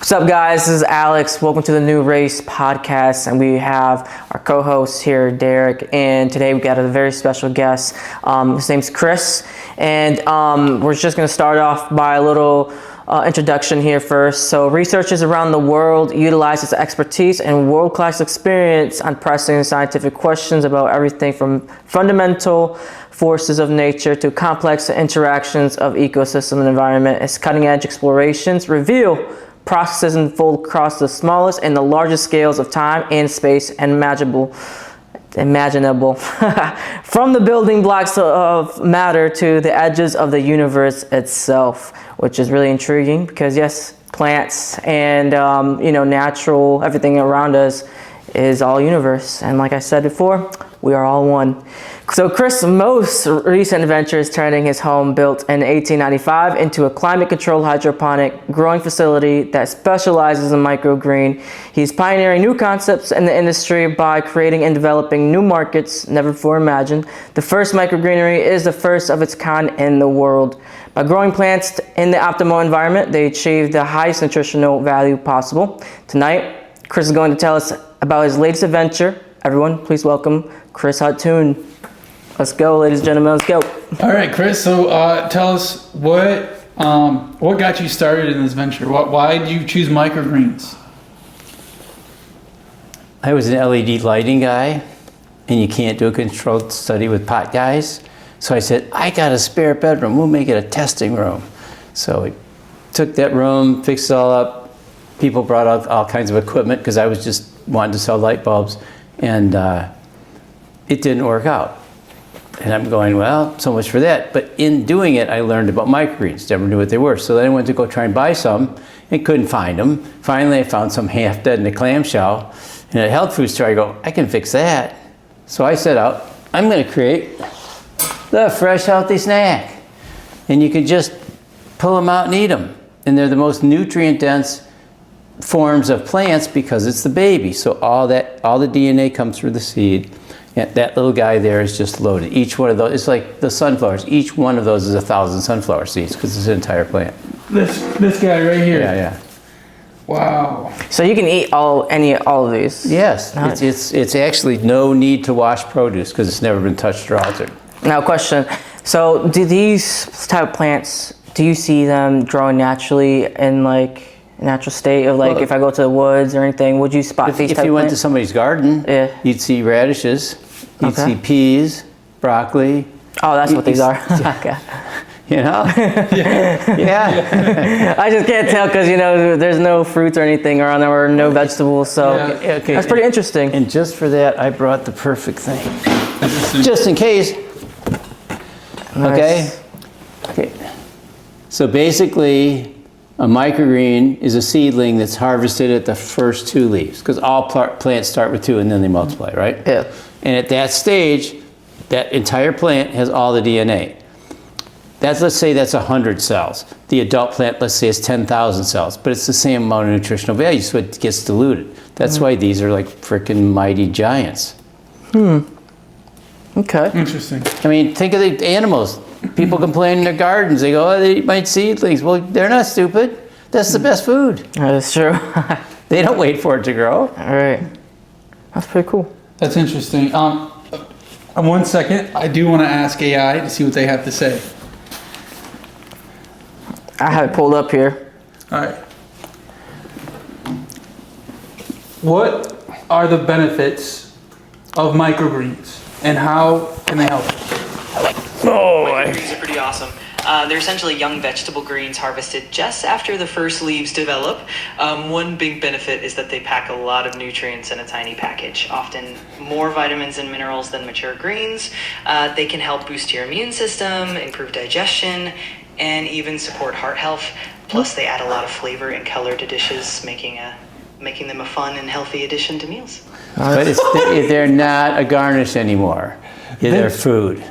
What's up, guys? This is Alex. Welcome to the New Race podcast, and we have our co-host here, Derek. And today we got a very special guest. His name's Chris, and we're just going to start off by a little introduction here first. So, researchers around the world utilize his expertise and world-class experience on pressing scientific questions about everything from fundamental forces of nature to complex interactions of ecosystem and environment. His cutting-edge explorations reveal processes unfold across the smallest and the largest scales of time and space imaginable. From the building blocks of matter to the edges of the universe itself, which is really intriguing because yes, plants and natural, everything around us is all universe. And like I said before, we are all one. So Chris' most recent venture is turning his home built in 1895 into a climate-controlled hydroponic growing facility that specializes in microgreen. He's pioneering new concepts in the industry by creating and developing new markets never before imagined. The first microgreenery is the first of its kind in the world. By growing plants in the optimal environment, they achieve the highest nutritional value possible. Tonight, Chris is going to tell us about his latest adventure. Everyone, please welcome Chris Huttoon. Let's go, ladies and gentlemen. Let's go. All right, Chris. So tell us what got you started in this venture? Why did you choose microgreens? I was an LED lighting guy, and you can't do a controlled study with pot guys. So I said, I got a spare bedroom. We'll make it a testing room. So we took that room, fixed it all up. People brought out all kinds of equipment because I was just wanting to sell light bulbs, and it didn't work out. And I'm going, well, so much for that. But in doing it, I learned about microgreens. Never knew what they were. So then I went to go try and buy some and couldn't find them. Finally, I found some half dead in a clamshell. And at a health food store, I go, I can fix that. So I set out, I'm going to create the fresh, healthy snack. And you can just pull them out and eat them. And they're the most nutrient-dense forms of plants because it's the baby. So all the DNA comes through the seed. Yeah, that little guy there is just loaded. Each one of those, it's like the sunflowers. Each one of those is 1,000 sunflower seeds because it's an entire plant. This guy right here. Yeah. Wow. So you can eat all of these? Yes. Nice. It's actually no need to wash produce because it's never been touched or altered. Now, question. So do these type of plants, do you see them growing naturally in like natural state of like, well, if I go to the woods or anything, would you spot these type of plants? If you went to somebody's garden, yeah, you'd see radishes, you'd see peas, broccoli. Oh, that's what these are. Okay. You know? Yeah. I just can't tell because, there's no fruits or anything around there or no vegetables. So okay. That's pretty interesting. And just for that, I brought the perfect thing. Just in case. Nice. Okay. So basically, a microgreen is a seedling that's harvested at the first 2 leaves because all plants start with 2 and then they multiply, right? Yeah. And at that stage, that entire plant has all the DNA. Let's say that's 100 cells. The adult plant, let's say, is 10,000 cells, but it's the same amount of nutritional value, so it gets diluted. That's why these are like freaking mighty giants. Okay. Interesting. I mean, think of the animals. People complain in their gardens. They go, oh, they eat my seedlings. Well, they're not stupid. That's the best food. That's true. They don't wait for it to grow. All right. That's pretty cool. That's interesting. 1 second. I do want to ask AI to see what they have to say. I have it pulled up here. All right. What are the benefits of microgreens and how can they help us? Microgreens are pretty awesome. They're essentially young vegetable greens harvested just after the first leaves develop. One big benefit is that they pack a lot of nutrients in a tiny package, often more vitamins and minerals than mature greens. They can help boost your immune system, improve digestion, and even support heart health. Plus, they add a lot of flavor and color to dishes, making them a fun and healthy addition to meals. But they're not a garnish anymore. They're food.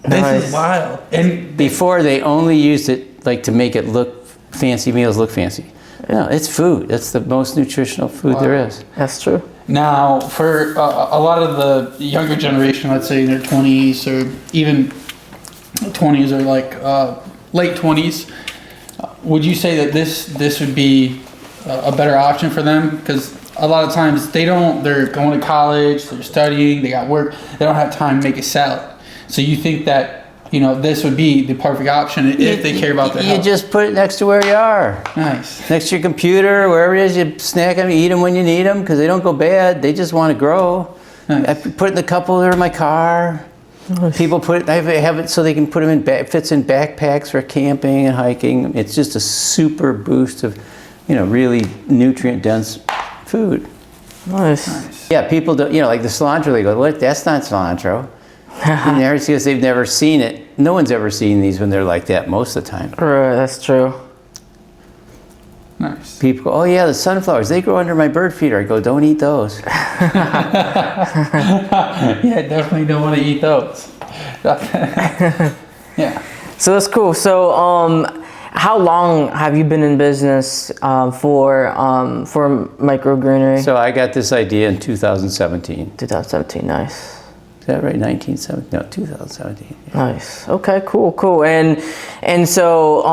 This is wild. And before they only used it like to make it look fancy, meals look fancy. No, it's food. It's the most nutritional food there is. That's true. Now, for a lot of the younger generation, let's say in their 20s or even 20s or like late 20s, would you say that this would be a better option for them? Because a lot of times they're going to college, they're studying, they got work, they don't have time to make a salad. So you think that, this would be the perfect option if they care about their health? You just put it next to where you are. Nice. Next to your computer, wherever it is, you snack them, you eat them when you need them, because they don't go bad. They just want to grow. Nice. I put it in the cup holder in my car. People put it, I have it so they can put them fits in backpacks for camping and hiking. It's just a super boost of, really nutrient dense food. Nice. Yeah, people do, like the cilantro, they go, what, that's not cilantro. And they're because they've never seen it. No one's ever seen these when they're like that most of the time. Right, that's true. Nice. People go, oh yeah, the sunflowers, they grow under my bird feeder. I go, don't eat those. Yeah, definitely don't want to eat those. Yeah. So that's cool. So, how long have you been in business for microgreenery? So I got this idea in 2017. 2017. Nice. Is that right? 1917? No, 2017. Nice. Okay. Cool. And so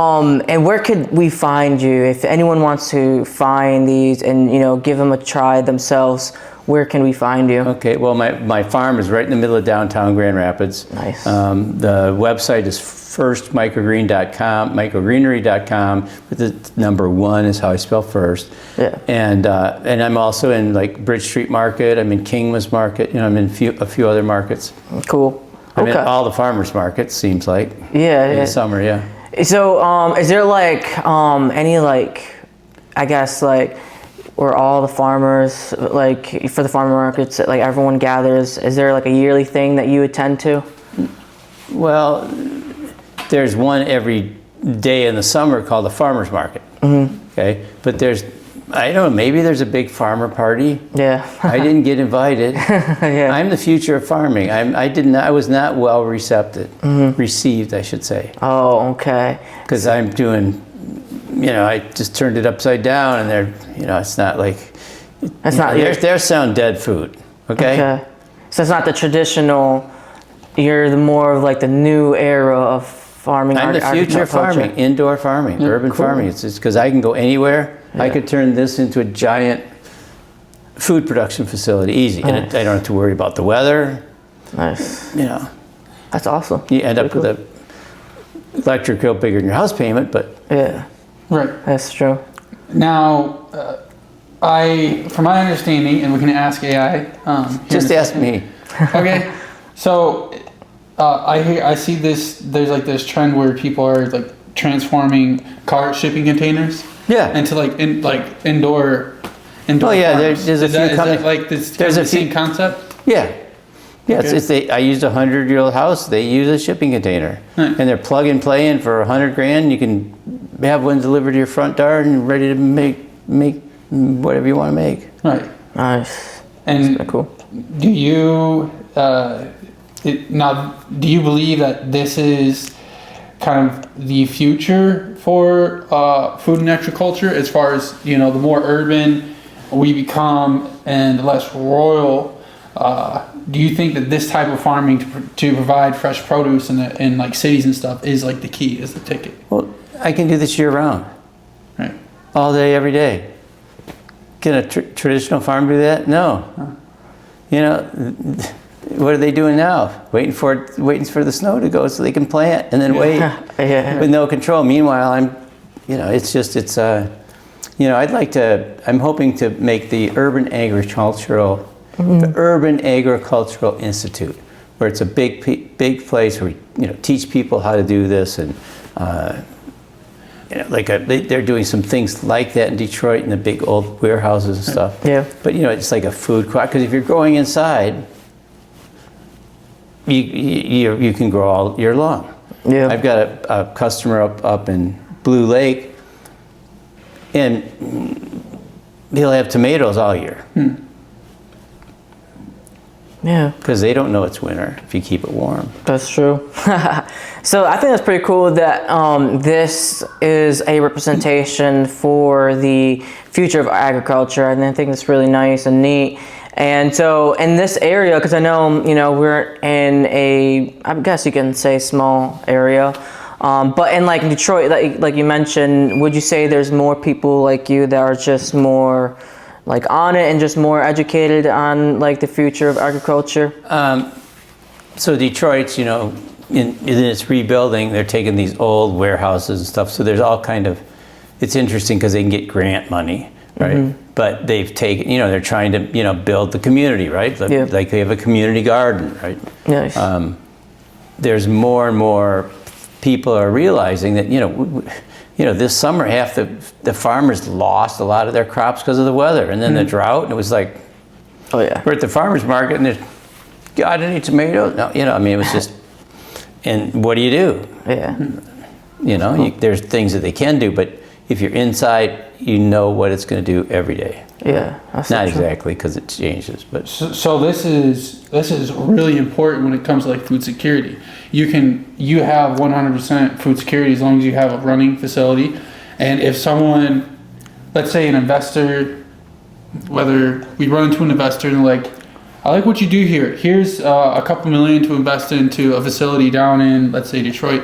and where could we find you if anyone wants to find these and give them a try themselves? Where can we find you? Okay, well, my farm is right in the middle of downtown Grand Rapids. Nice. The website is firstmicrogreenery.com, but the number 1 is how I spell first. Yeah. And I'm also in like Bridge Street Market. I'm in Kingmas Market. I'm in a few other markets. Cool. I'm in Okay. all the farmers markets. Seems like. Yeah. In Yeah. the summer, yeah. So, is there any I guess where all the farmers for the farmer markets everyone gathers? Is there a yearly thing that you attend to? Well, there's one every day in the summer called the farmers market. Mm-hmm. Okay, but I don't know, maybe there's a big farmer party. Yeah. I didn't get invited. Yeah. I'm the future of farming. I was not well received, I should say. Oh, okay. Because I'm doing, I just turned it upside down, and it's not like. That's not They're sound dead food. Okay. Okay. So it's not the traditional. You're the more of the new era of farming. I'm the future of farming, indoor farming, urban farming. It's just because I can go anywhere. Yeah. I could turn this into a giant food production facility, easy. Nice. And I don't have to worry about the weather. Nice. That's awesome. You end up with an electric bill bigger than your house payment, but. Yeah. Right. That's true. Now, from my understanding, and we can ask AI. Just ask me. Okay. So, I see this. There's this trend where people are transforming car shipping containers. Yeah. Into indoor. Oh yeah, farms. there's a few companies. There's the same concept. Yeah. Yeah, Okay. I used a 100-year-old house. They use a shipping container, Right. and they're plug and play in for $100,000. You can have one delivered to your front door and ready to make whatever you want to make. Right. Nice. And That's cool. do you do you believe that this is kind of the future for food and agriculture, as far as the more urban we become and the less rural? Do you think that this type of farming to provide fresh produce in cities and stuff is the key, is the ticket? Well, I can do this year round, Right. all day, every day. Can a traditional farm do that? No. What are they doing now? Waiting for the snow to go so they can plant and then wait Yeah. with no control. Meanwhile, I'm hoping to make the Urban Agricultural Institute, where it's a big place where we teach people how to do this, and they're doing some things like that in Detroit in the big old warehouses and stuff. Yeah. But it's like a food crop, because if you're growing inside, you can grow all year long. Yeah. I've got a customer up in Blue Lake, and he'll have tomatoes all year. Yeah. Because they don't know it's winter if you keep it warm. That's true. So I think that's pretty cool that this is a representation for the future of agriculture, and I think it's really nice and neat. And so in this area, because I know we're in I guess you can say small area, But in like Detroit, like you mentioned, would you say there's more people like you that are just more like on it and just more educated on like the future of agriculture? So Detroit's, you know, in its rebuilding, they're taking these old warehouses and stuff. So there's all kind of, it's interesting because they can get grant money, right? But they've taken, you know, they're trying to, you know, build the community, right? Like they have a community garden, right? Nice. There's more and more people are realizing that, you know, this summer half the farmers lost a lot of their crops because of the weather, and then the drought, and it was like, Oh yeah. we're at the farmer's market and there's, got any tomatoes? No, you know, I mean, it was just, and what do you do? Yeah. You know, there's things that they can do, but if you're inside, you know what it's going to do every day. Yeah. That's Not so true. exactly because it changes, but So this is really important when it comes to like food security. You have 100% food security as long as you have a running facility. And if someone, let's say an investor, whether we run into an investor and like, I like what you do here. Here's a couple million to invest into a facility down in, let's say, Detroit.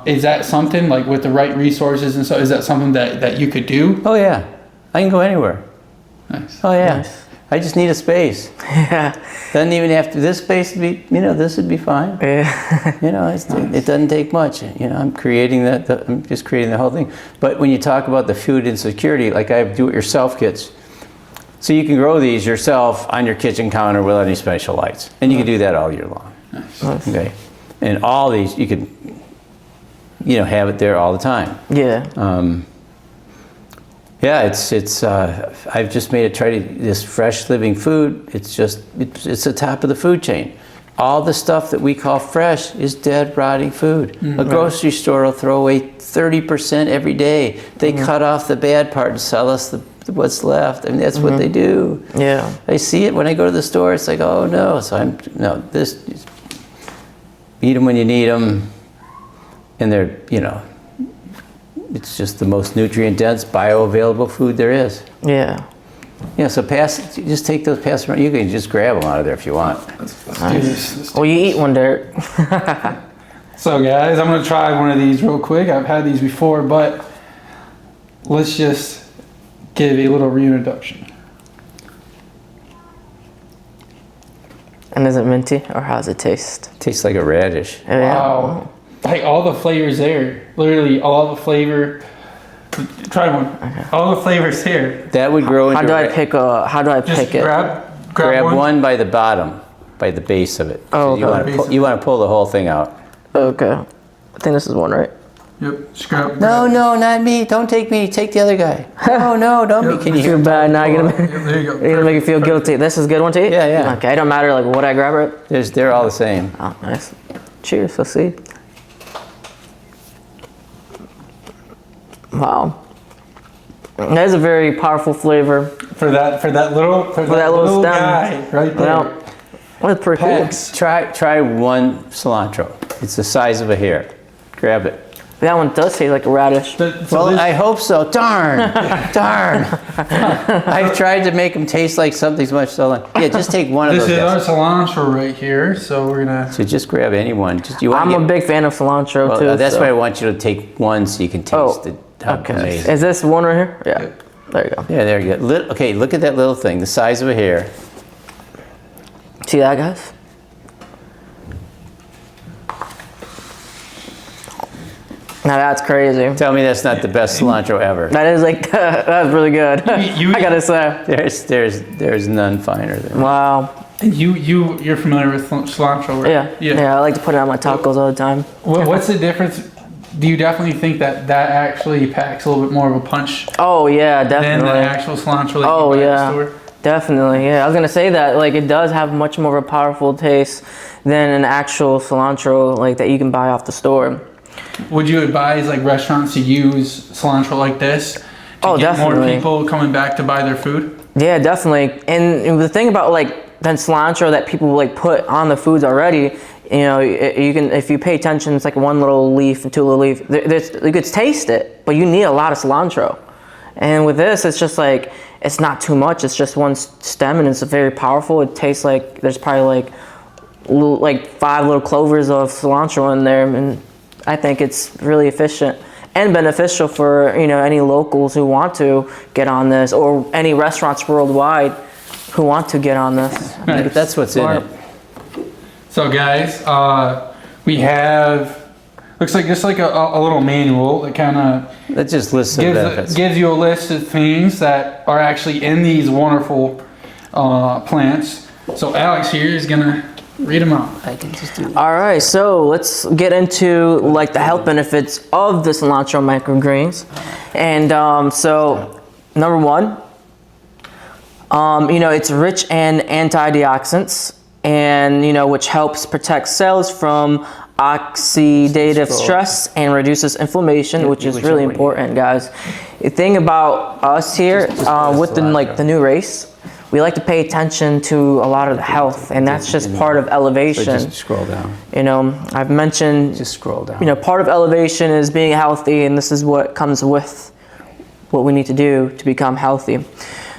Is that something like with the right resources and so? Is that something that you could do? oh yeah, I can go anywhere. Nice. Oh yeah, Nice. I just need a space. Yeah. Doesn't even have to. This space would be, you know, this would be fine. Yeah. You know, it doesn't take much. You know, I'm creating I'm just creating the whole thing. But when you talk about the food insecurity, like I have do-it-yourself kits. So you can grow these yourself on your kitchen counter without any special lights. And you can do that all year long. Nice. Okay. And all these, you can, you know, have it there all the time. Yeah. Yeah, I've just made it try to, this fresh living food, it's the top of the food chain. All the stuff that we call fresh is dead, rotting food. A grocery store will throw away 30% every day. They cut off the bad part and sell us what's left. I mean, that's what they do. Yeah. I see it when I go to the store. It's like, oh no. So eat them when you need them. And they're, you know, it's just the most nutrient dense, bioavailable food there is. Yeah. Yeah, so just take those, pass them around. You can just grab them out of there if you want. Let's do this. Let's do Well, you eat one, Derek. So guys, I'm gonna try one of these real quick. I've had these before, but let's just give a little reintroduction. And is it minty or how does it taste? Tastes like a radish. Yeah. Wow. Like all the flavors there. Literally all the flavor. Try one. All the flavors here. That would grow into How do I ra- pick Just it? grab one by the bottom, by the base of it. Oh, You okay. want to pull the whole thing out. Okay. I think this is one, right? Yep. Just grab. No, not me. Don't take me. Take the other guy. No, don't Yep. be. Can you Feel hear? bad now. You're Yep, gonna, there you go. you're gonna make you feel guilty. This is a good one to eat? Yeah, yeah. Okay, it don't matter like what I grab it. They're all the same. Oh, nice. Cheers, let's see. Wow. That is a very powerful flavor. For that little little stem. guy right there. Well, that's pretty cool. Packs. Try one cilantro. It's the size of a hair. Grab it. That one does taste like a radish. So Well, this- I hope so. Darn. I've tried to make them taste like something's much so long. Yeah, just take one of This those is our guys. cilantro right here, so we're gonna. So just grab any one. I'm a big fan of cilantro Well, too. that's so. why I want you to take one so you can taste it. How Okay. amazing. Is this one right here? Yeah. There you go. Yeah, there you go. Okay, look at that little thing, the size of a hair. See that, guys? Now that's crazy. Tell me that's not the best cilantro ever. That is like that's really good. You- I gotta say. There's none finer than. Wow. You're familiar with cilantro, right? Yeah. I like to put it on my tacos all the time. What's the difference? Do you definitely think that actually packs a little bit more of a punch Oh yeah, than definitely. the actual cilantro that Oh you buy at the yeah, store? definitely. Yeah, I was gonna say that like it does have much more of a powerful taste than an actual cilantro like that you can buy off the store. Would you advise like restaurants to use cilantro like this to Oh, get more definitely. people coming back to buy their food? Yeah, definitely. And the thing about like that cilantro that people like put on the foods already, you know, you can if you pay attention, it's like one little leaf and two little leaf. You could taste it, but you need a lot of cilantro. And with this, it's just like it's not too much. It's just one stem, and it's very powerful. It tastes like there's probably like 5 little clovers of cilantro in there, and I think it's really efficient and beneficial for, you know, any locals who want to get on this, or any restaurants worldwide who want to get on this. Right. That's what's in it. So guys, we have, looks like just like a little manual that kind of That just lists the benefits. gives you a list of things that are actually in these wonderful plants. So Alex here is gonna read them out. I can just do All right, so let's get into like the health benefits of the cilantro microgreens. And so number one, you know, it's rich in antioxidants, and, you know, which helps protect cells from oxidative stress and reduces inflammation, which is really important, guys. The thing about us here with the new race, we like to pay attention to a lot of the health, and that's just part of So elevation. just scroll down. You know, I've mentioned, Just scroll down. you know, part of elevation is being healthy, and this is what comes with what we need to do to become healthy.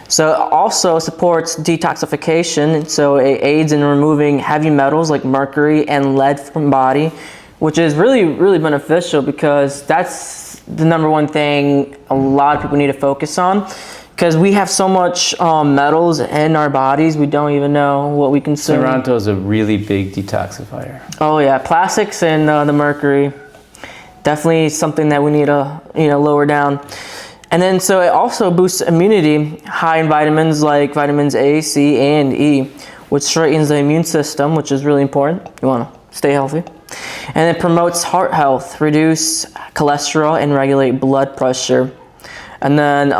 So it also supports detoxification, so it aids in removing heavy metals like mercury and lead from body, which is really, really beneficial, because that's the number one thing a lot of people need to focus on, because we have so much metals in our bodies, we don't even know what we consume. Cilantro is a really big detoxifier. Oh yeah, plastics and the mercury, definitely something that we need to, you know, lower down. And then so it also boosts immunity, high in vitamins like vitamins A, C, and E, which straightens the immune system, which is really important. You want to stay healthy. And it promotes heart health, reduce cholesterol, and regulate blood pressure. And then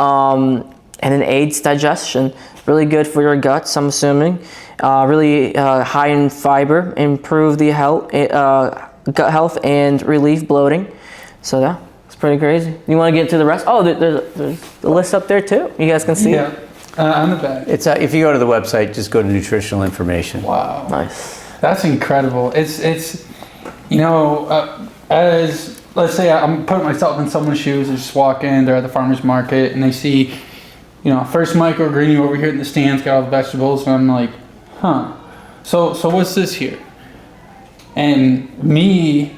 aids digestion. Really good for your guts, I'm assuming. Really high in fiber, improve the gut health, and relieve bloating. So yeah, it's pretty crazy. You want to get to the rest? Oh, there's the list up there too. You guys can see it. On the back. It's if you go to the website, just go to nutritional information. Wow. Nice. That's incredible. It's you know, as let's say I'm putting myself in someone's shoes and just walk in, they're at the farmer's market and they see, you know, first microgreen over here in the stands, got all the vegetables, and I'm like, huh. So what's this here? And me,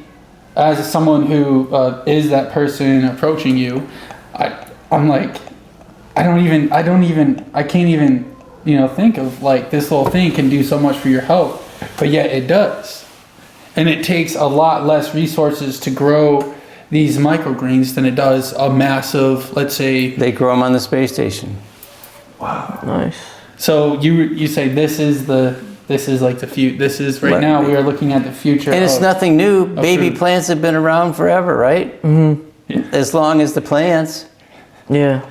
as someone who is that person approaching you, I'm like, I can't even, you know, think of like this little thing can do so much for your health, but yet it does. And it takes a lot less resources to grow these microgreens than it does a massive, let's say. They grow them on the space station. Wow. Nice. So you say this is like the future. This is right now we are looking at the future. And it's nothing new. Baby food. plants have been around forever, right? Mm-hmm. Yeah. As long as the plants. Yeah.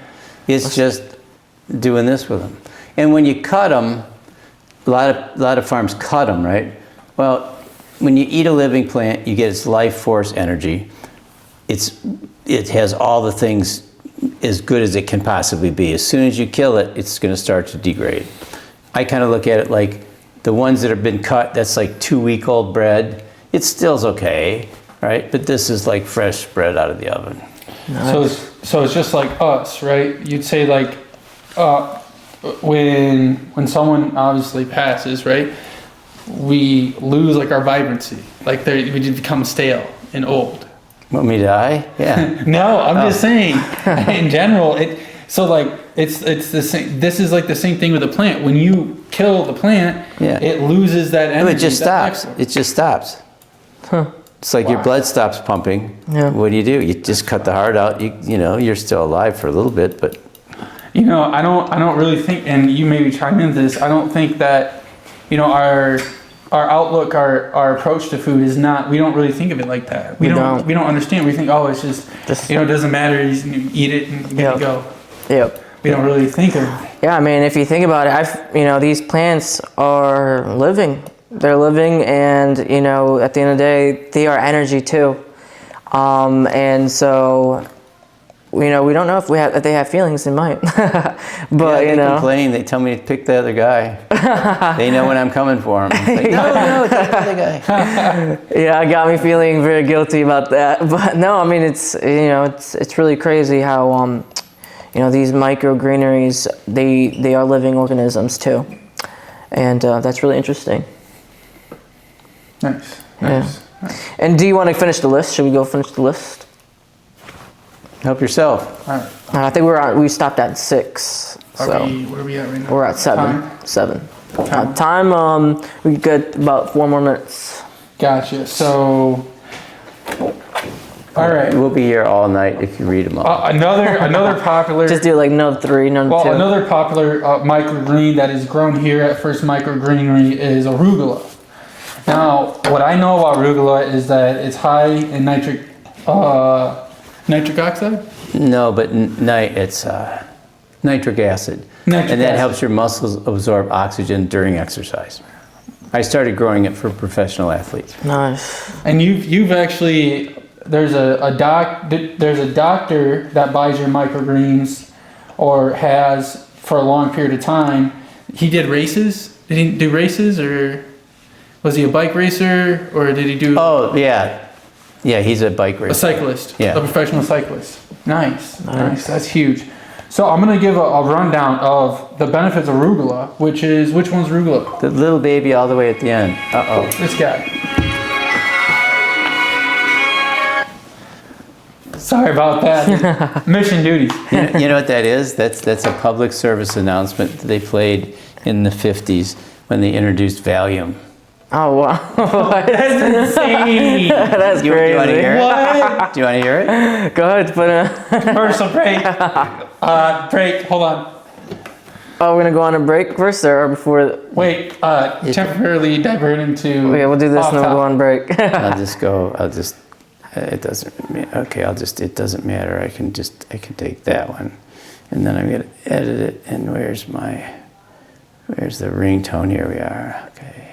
It's just doing this with them. And when you cut them, a lot of farms cut them, right? Well, when you eat a living plant, you get its life force energy. It has all the things as good as it can possibly be. As soon as you kill it, it's going to start to degrade. I kind of look at it like the ones that have been cut, that's like 2-week-old bread. It still's okay, right? But this is like fresh bread out of the oven. Nice. So it's just like us, right? You'd say like when someone obviously passes, right? We lose like our vibrancy, like we just become stale and old. Want me to die? Yeah. No, I'm just saying in general. It's the same. This is like the same thing with a plant. When you kill the plant, Yeah. it loses that energy. It just that stops. life It just stops. Huh. It's like your blood stops pumping. Yeah. What do? You just cut the heart out. You know, you're still alive for a little bit, but You know, I don't really think, and you maybe chime into this. I don't think that, you know, our outlook, our approach to food is not. We don't really think of it like that. We don't understand. We think, oh, it's just you know, it doesn't matter. You eat it and you get to go. Yep. We don't really think of. Yeah, I mean, if you think about it, these plants are living. They're living, and, you know, at the end of the day, they are energy too. And so, you know, we don't know if they have feelings. They might, but they you know, complain. They tell me to pick the other guy. They know when I'm coming for them. Like, no, take the other guy. yeah, it got me feeling very guilty about that. But no, I mean, it's really crazy how these microgreeneries, they are living organisms too, and that's really interesting. Nice. Yeah. Nice. And do you want to finish the list? Should we go finish the list? Help yourself. All right. I think we stopped at 6. So Where are we at right now? we're at 7. Time? 7. Time. Time, we got about 4 more minutes. Gotcha. So, all right. We'll be here all night if you read them all. Another popular. Just do like number 3, number 2. Well, another popular microgreen that is grown here at First Microgreenery is arugula. Now, what I know about arugula is that it's high in nitric oxide. No, but it's nitric acid. Nitric And that acid. helps your muscles absorb oxygen during exercise. I started growing it for professional athletes. Nice. And you've actually there's a doctor that buys your microgreens or has for a long period of time. He did races. Did he do races, or was he a bike racer, or did he do Oh, yeah. Yeah, he's a bike a racer. cyclist? Yeah. A professional cyclist. Nice. That's huge. So I'm gonna give a rundown of the benefits of arugula, which one's arugula? The little baby all the way at the end. Uh-oh. This guy. Sorry about that. Mission duties. You know what that is? That's a public service announcement that they played in the 50s when they introduced Valium. Oh, wow. That's insane. That's Do you crazy. want to hear it? What? Do you want to hear it? Go ahead, put it. Commercial break. Break. Hold on. Oh, we're gonna go on a break first, or before? Wait. Temporarily divert into. Okay, we'll do this off and then we'll go topic. on break. it doesn't, okay, it doesn't matter. I can take that one. And then I'm gonna edit it, and where's the ringtone? Here we are, okay.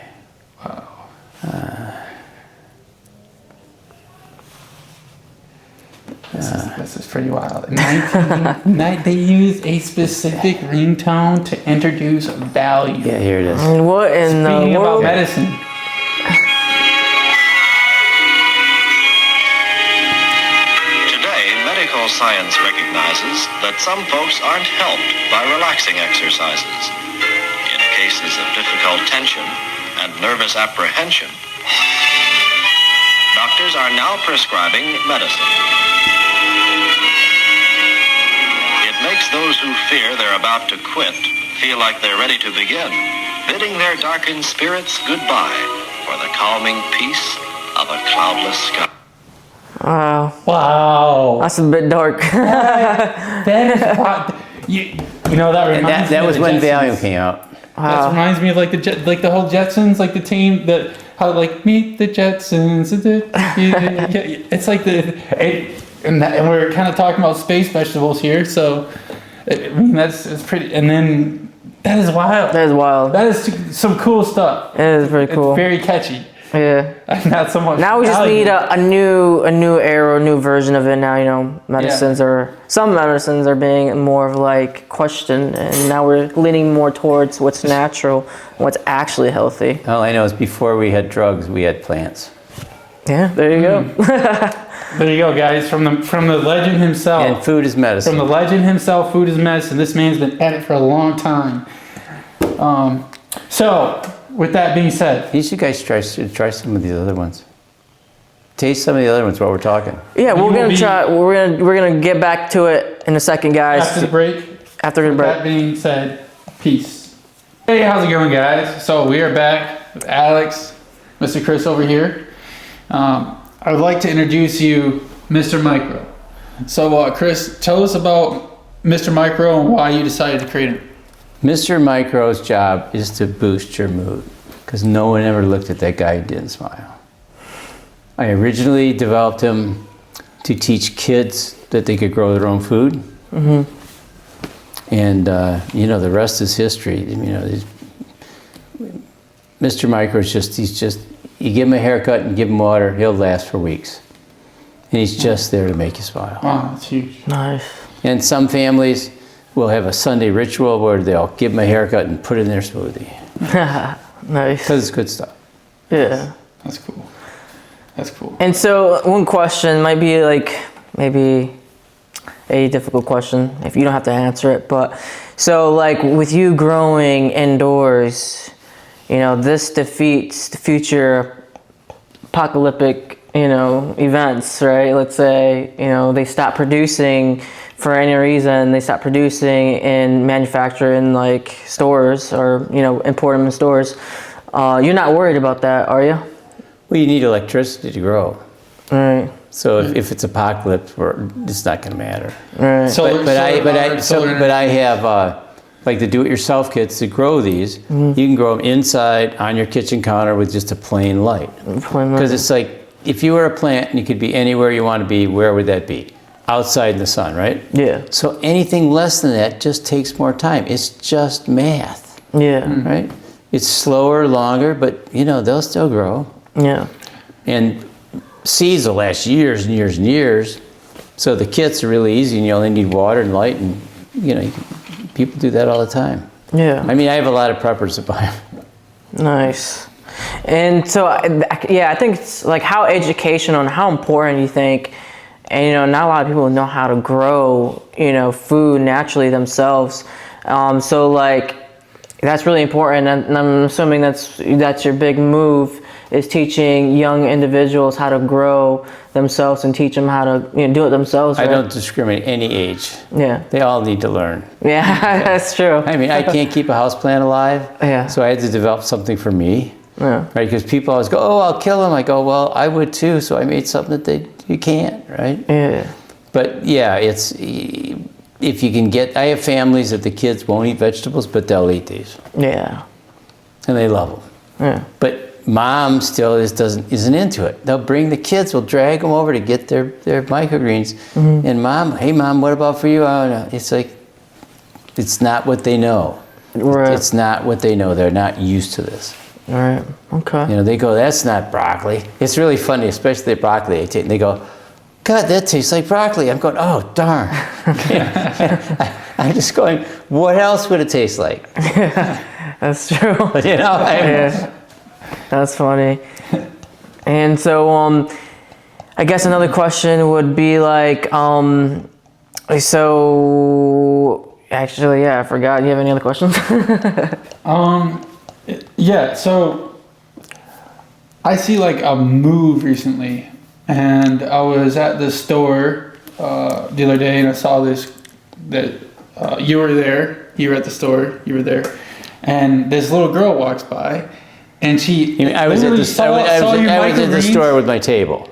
This is pretty wild. They use a specific ringtone to introduce value. Yeah, here it is. What in the Speaking about world? medicine. Today, medical science recognizes that some folks aren't helped by relaxing exercises. In cases of difficult tension and nervous apprehension, doctors are now prescribing medicine. It makes those who fear they're about to quit feel like they're ready to begin, bidding their darkened spirits goodbye for the calming peace of a cloudless sky. Wow, Wow. that's a bit dark. That is wild. You know, that And reminds me that of was the when Jetsons. Valium came out. That reminds me of like the whole Jetsons, like the team that how like meet the Jetsons. It's like and we're kind of talking about space vegetables here, so I mean it's pretty. And then that is wild. That is wild. That is some cool stuff. It is pretty cool. It's very catchy. Yeah. Not so much. Now we just value. need a new era, a new version of it. Now, you know, some medicines are being more of like questioned, and now we're leaning more towards what's natural, what's actually healthy. All I know is before we had drugs, we had plants. Yeah, there you go. There you go, guys. From the legend himself. And food is From medicine. the legend himself, food is medicine. This man's been at it for a long time. So, with that being said, You should guys try some of these other ones. Taste some of the other ones while we're talking. Yeah, We we're will gonna be- try. We're gonna get back to it in a second, guys. after the break, After the with break. that being said, peace. Hey, how's it going, guys? So, we are back with Alex, Mr. Chris over here. I would like to introduce you, Mr. Micro. So, Chris, tell us about Mr. Micro and why you decided to create him. Mr. Micro's job is to boost your mood because no one ever looked at that guy and didn't smile. I originally developed him to teach kids that they could grow their own food. Mm-hmm. And, the rest is history. Mr. Micro is you give him a haircut and give him water, he'll last for weeks. And he's just there to make you smile. Wow, that's huge. Nice. And some families will have a Sunday ritual where they'll give them a haircut and put it in their smoothie. Nice. Because it's good stuff. Yeah. That's cool. That's cool. And so one question might be like maybe a difficult question if you don't have to answer it, but so like with you growing indoors, this defeats the future apocalyptic, events, right? Let's say, they stop producing for any reason, they stop producing and manufacture in like stores or, import them in stores. You're not worried about that, are you? Well, you need electricity to grow. All right. So if it's apocalypse, it's not going to matter. All right. But I have like the do-it-yourself kits to grow these. You can grow them inside on your kitchen counter with just a plain light. Because it's like if you were a plant and you could be anywhere you want to be, where would that be? Outside in the sun, right? Yeah. So anything less than that just takes more time. It's just math, Yeah. right? It's slower, longer, but they'll still grow. Yeah. And seeds will last years and years and years. So the kits are really easy, and you only need water and light, and people do that all the time. Yeah. I mean, I have a lot of preppers that buy them. Nice. And so, yeah, I think it's like how educational and how important you think, and not a lot of people know how to grow, food naturally themselves. So like, that's really important, and I'm assuming that's your big move, is teaching young individuals how to grow themselves and teach them how to do it themselves. Right? I don't discriminate any age. Yeah. They all need to learn. Yeah, that's true. I mean, I can't keep a houseplant alive, Yeah. so I had to develop something for me. Yeah. Right? Because people always go, "Oh, I'll kill them." I go, "Well, I would too." So I made something that you can't, right? Yeah. But yeah, it's if you can get. I have families that the kids won't eat vegetables, but they'll eat these, Yeah. and they love them. Yeah. But mom still isn't into it. They'll bring the kids. We'll drag them over to get their microgreens. And mom, hey mom, what about for you? Oh, no. It's like it's not what they know. Right. It's not what they know. They're not used to this. All right. Okay. They go, that's not broccoli. It's really funny, especially the broccoli I take. And they go, God, that tastes like broccoli. I'm going, oh, darn. I'm just going, what else would it taste like? That's true. Yeah. That's funny. And so, I guess another question would be like, so actually, yeah, I forgot. You have any other questions? Yeah, so I see like a move recently, and I was at the store the other day, and I saw this that you were there. You were at the store. You were there, and this little girl walks by, and she. I was at literally the store with my table,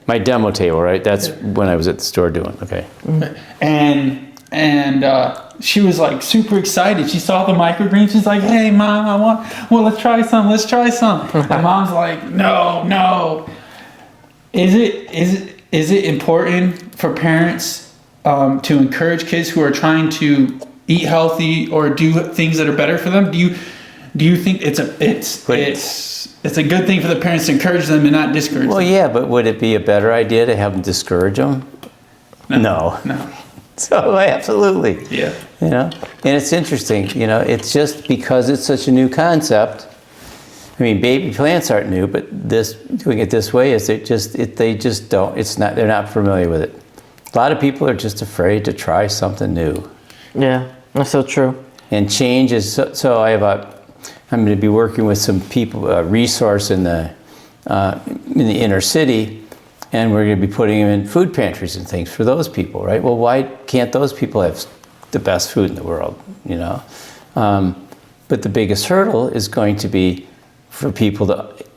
my demo table, right? That's when I was at the store doing. Okay. And she was like super excited. She saw the microgreens. She's like, "Hey, mom, let's try some. Let's try some." And mom's like, "No. Is it important for parents to encourage kids who are trying to eat healthy or do things that are better for them? Do you think it's a good thing for the parents to encourage them and not discourage Well, them? yeah, but would it be a better idea to have them discourage them? No. So absolutely. Yeah. And it's interesting. It's just because it's such a new concept. I mean, baby plants aren't new, but doing it this way is they just don't. It's not. They're not familiar with it. A lot of people are just afraid to try something new. Yeah, that's so true. And change is so. I'm going to be working with some people, a resource in the inner city. And we're going to be putting them in food pantries and things for those people, right? Well, why can't those people have the best food in the world, But the biggest hurdle is going to be for people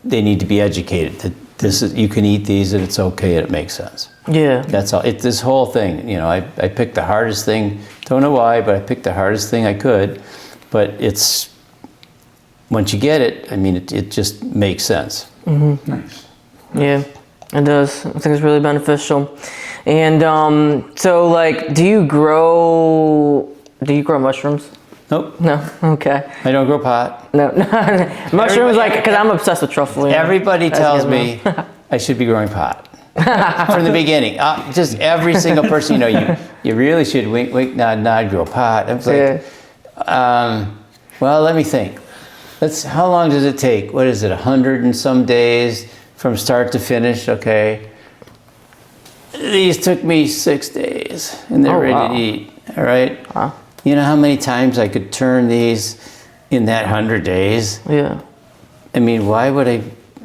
they need to be educated that you can eat these and it's okay and it makes sense. Yeah. That's all. This whole thing, I picked the hardest thing. Don't know why, but I picked the hardest thing I could. But it's once you get it, I mean, it just makes sense. Mm-hmm. Nice. Yeah. It does. I think it's really beneficial. And so, like, do you grow mushrooms? Nope. No. Okay. I don't grow pot. No. Mushrooms, like, because I'm obsessed with truffle. Everybody tells me I should be growing pot from the beginning. Just every single person you really should wink, nod, grow pot. I was like, well, let me think. How long does it take? What is it? 100 and some days. From start to finish, okay. These took me 6 days, and they're ready to eat. All right. Wow. You know how many times I could turn these in that 100 days? Yeah. I mean, why would I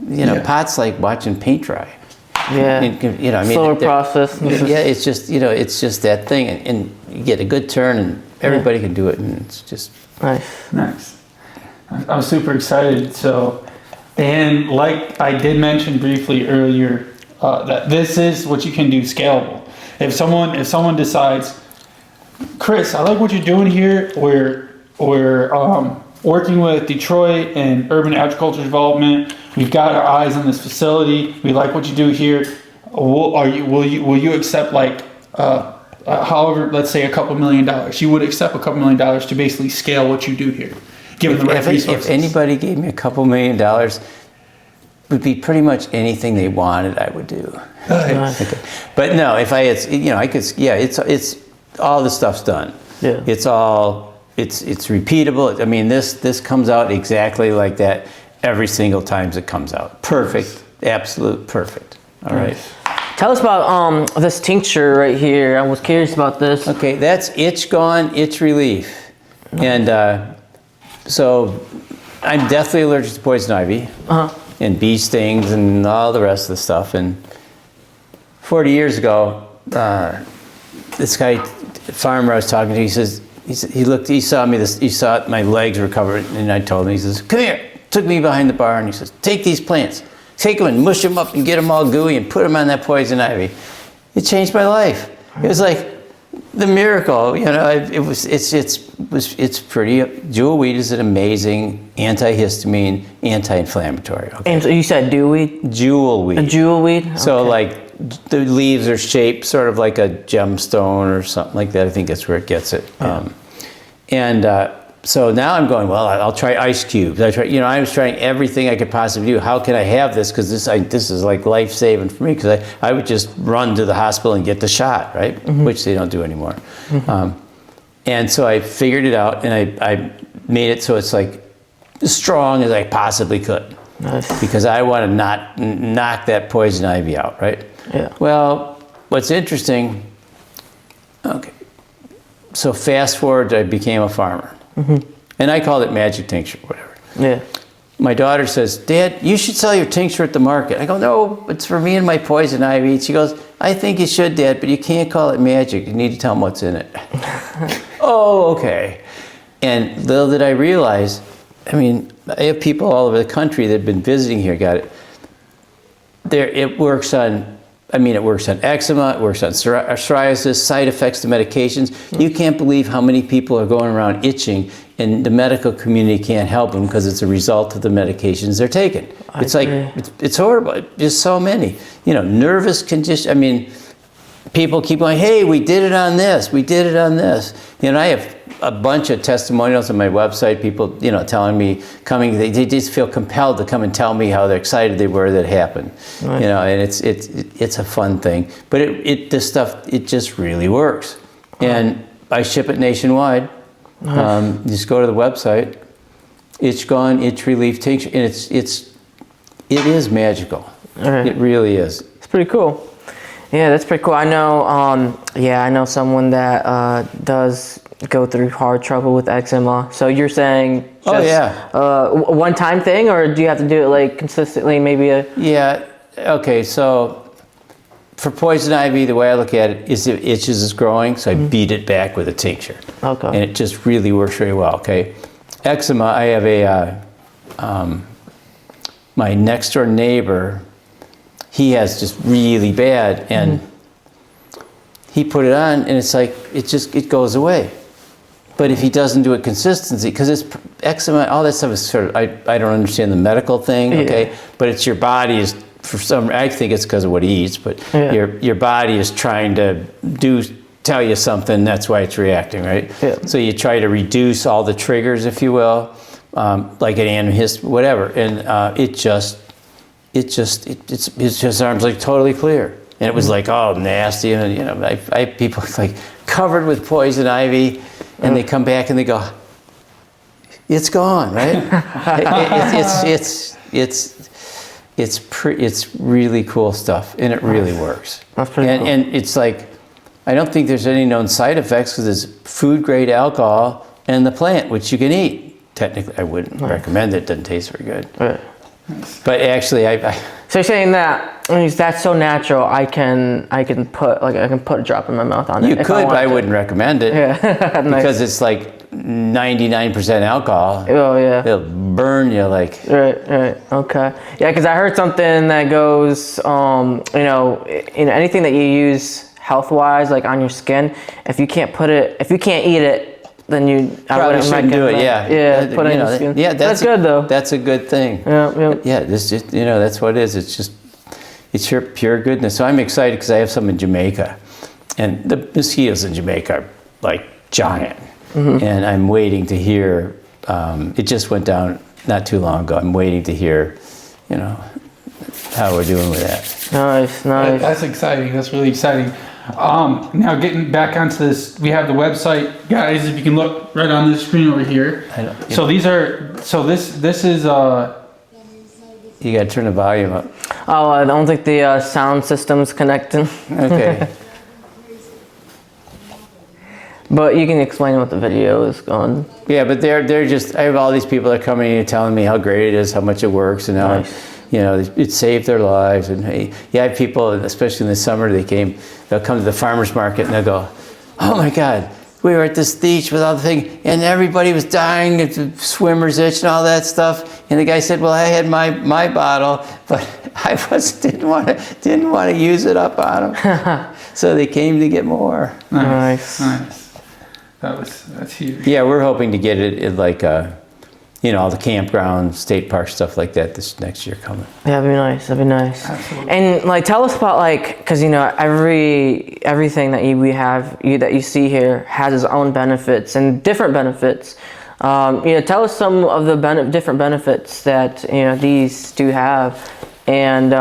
You know, Yeah. pot's like watching paint dry. Yeah. You know, I mean, Slower they're- process. Yeah, it's just, you know, it's just that thing, and you get a good turn, and everybody can do it, and it's just. Nice. Nice. I'm super excited. So, and like I did mention briefly earlier, that this is what you can do scalable. If someone decides, Chris, I like what you're doing here. We're working with Detroit and urban agriculture development. We've got our eyes on this facility. We like what you do here. Will you accept like however, let's say $2 million? You would accept $2 million to basically scale what you do here, given the right resources. If anybody gave me $2 million, would be pretty much anything they wanted, I would do. Nice. Okay. But no, if I had, you know, I could, yeah, it's all the stuff's done. Yeah. It's all, it's repeatable. I mean, this comes out exactly like that every single time it comes out. Perfect, absolute perfect. All right. Tell us about this tincture right here. I was curious about this. Okay, that's Itch Gone, Itch Relief. And so I'm deathly allergic to poison ivy and bee stings and all the rest of the stuff. And 40 years ago, this guy, farmer I was talking to, he says, he saw me, he saw my legs were covered, and I told him, he says, come here. Took me behind the bar and he says, take these plants, take them and mush them up and get them all gooey and put them on that poison ivy. It changed my life. It was like the miracle, you know. It's pretty. Jewelweed is an amazing antihistamine, anti-inflammatory. Okay? And so you said dewweed? Jewelweed. A jewelweed? So Okay. like the leaves are shaped sort of like a gemstone or something like that. I think that's where it gets it. So now I'm going, well, I'll try ice cubes. I was trying everything I could possibly do. How can I have this? Because this is like life-saving for me, because I would just run to the hospital and get the shot, right? Mm-hmm. Which they don't do anymore. And so I figured it out, and I made it so it's like as strong as I possibly could. Nice. Because I want to not knock that poison ivy out, right? Yeah. Well, what's interesting, okay, so fast forward, I became a farmer. And I called it magic tincture, whatever. Yeah. My daughter says, Dad, you should sell your tincture at the market. I go, no, it's for me and my poison ivy. She goes, I think you should, Dad, but you can't call it magic. You need to tell them what's in it. Oh, okay. And little did I realize, I mean, I have people all over the country that have been visiting here, got it. It works on eczema, it works on psoriasis, side effects to medications. You can't believe how many people are going around itching, and the medical community can't help them because it's a result of the medications they're taking. It's like, it's horrible. Just so many. You know, nervous condition. I mean, people keep going, hey, we did it on this, we did it on this. You know, I have a bunch of testimonials on my website, people, you know, telling me, they just feel compelled to come and tell me how they're excited they were that happened. Right. You know, and it's a fun thing. But this stuff, it just really works. And I ship it nationwide. Just go to the website, Itch Gone, Itch Relief Tincture, and it is magical. Right. It really is. It's pretty cool. Yeah, that's pretty cool. I know, I know someone that does go through hard trouble with eczema. So you're saying just one-time thing, or do you have to do it like consistently, maybe Yeah, okay, so for poison ivy, the way I look at it is if it itches is growing, so I beat it back with a tincture. Okay. And it just really works very well, okay? Eczema, I have my next door neighbor, he has just really bad, and he put it on, and it's like, it goes away. But if he doesn't do it consistently, because it's eczema, all that stuff is sort of, I don't understand the medical thing, okay? Yeah. But it's your body is, I think it's because of what he eats, but your body is trying to tell you something, that's why it's reacting, right? Yeah. So you try to reduce all the triggers, if you will, like an antihistamine, whatever, and it's just arms like totally clear. And it was like, oh, nasty, and you know, I have people like covered with poison ivy, and they come back and they go, it's gone, right? It's really cool stuff, and it really works. That's pretty cool. And it's like, I don't think there's any known side effects because it's food grade alcohol and the plant, which you can eat. Technically, I wouldn't recommend it. It doesn't taste very good. Right. But actually, I So you're saying that that's so natural. I can put a drop in my mouth on it. you if could, but I wanted to. wouldn't recommend it Yeah, nice. because it's like 99% alcohol. Oh yeah. It'll burn you like. Right. Okay. Yeah, because I heard something that goes, anything that you use health-wise, like on your skin, if you can't eat it, then I Probably wouldn't shouldn't do it. recommend- Yeah. Yeah. Put it in your skin. Yeah, that's good though. That's a good thing. Yeah. Yeah, this just that's what it is. It's pure goodness. So I'm excited because I have some in Jamaica, and the mosquitoes in Jamaica are like giant. And I'm waiting to hear. It just went down not too long ago. I'm waiting to hear, how we're doing with that. Nice. That's exciting. That's really exciting. Now getting back onto this, we have the website, guys. If you can look right on this screen over here. So these are. So this is. You got to turn the volume up. Oh, I don't think the sound system's connecting. Okay. But you can explain what the video is going. Yeah, but they're just. I have all these people that are coming in and telling me how great it is, how much it works, and how it saved their lives. And hey, I have people, especially in the summer, they'll come to the farmers market and they'll go, "Oh my God, we were at this beach with all the thing, and everybody was dying of swimmer's itch and all that stuff." And the guy said, "Well, I had my bottle, but I didn't want to use it up on them." So they came to get more. Nice. That's huge. Yeah, we're hoping to get it at like, all the campground, state park stuff like that this next year coming. Yeah, that'd be nice. Absolutely. And tell us about because everything that that you see here has its own benefits and different benefits. Tell us some of the different benefits that these do have, and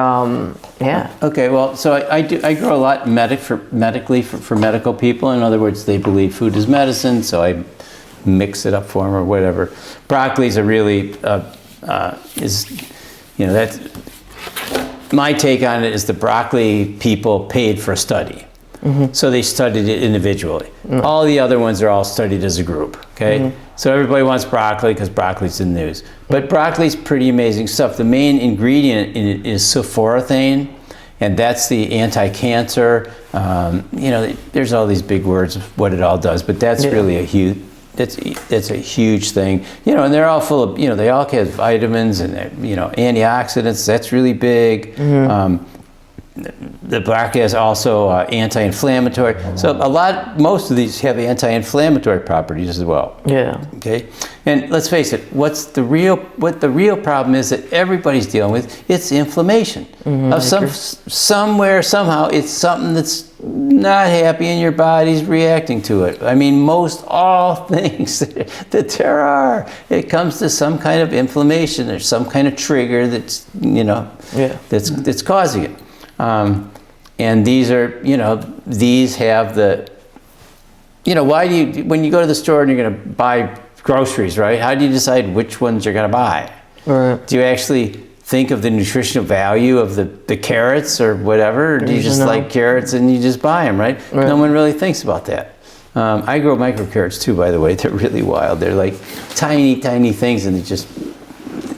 yeah. Okay, well, so I grow a lot medically for medical people. In other words, they believe food is medicine, so I mix it up for them or whatever. Broccoli's a really that's my take on it is the broccoli people paid for a study. So they studied it individually. All the other ones are all studied as a group, okay? So everybody wants broccoli because broccoli's in the news. But broccoli's pretty amazing stuff. The main ingredient in it is sulforaphane, and that's the anti-cancer. There's all these big words of what it all does, but that's really a huge, that's a huge thing. And they're all full of, they all have vitamins and, antioxidants. That's really big. The broccoli is also anti-inflammatory. So most of these have anti-inflammatory properties as well. Yeah. Okay, and let's face it. What the real problem is that everybody's dealing with? It's inflammation of somewhere somehow. It's something that's not happy and your body's reacting to it. I mean, most all things that there are, it comes to some kind of inflammation. There's some kind of trigger that's that's causing it. And these are, these have the, why do you, when you go to the store and you're going to buy groceries, right? How do you decide which ones you're going to buy? Right. Do you actually think of the nutritional value of the carrots or whatever? Or do you just like carrots and you just buy them, right? No one really thinks about that. I grow micro carrots too, by the way. They're really wild. They're like tiny, tiny things, and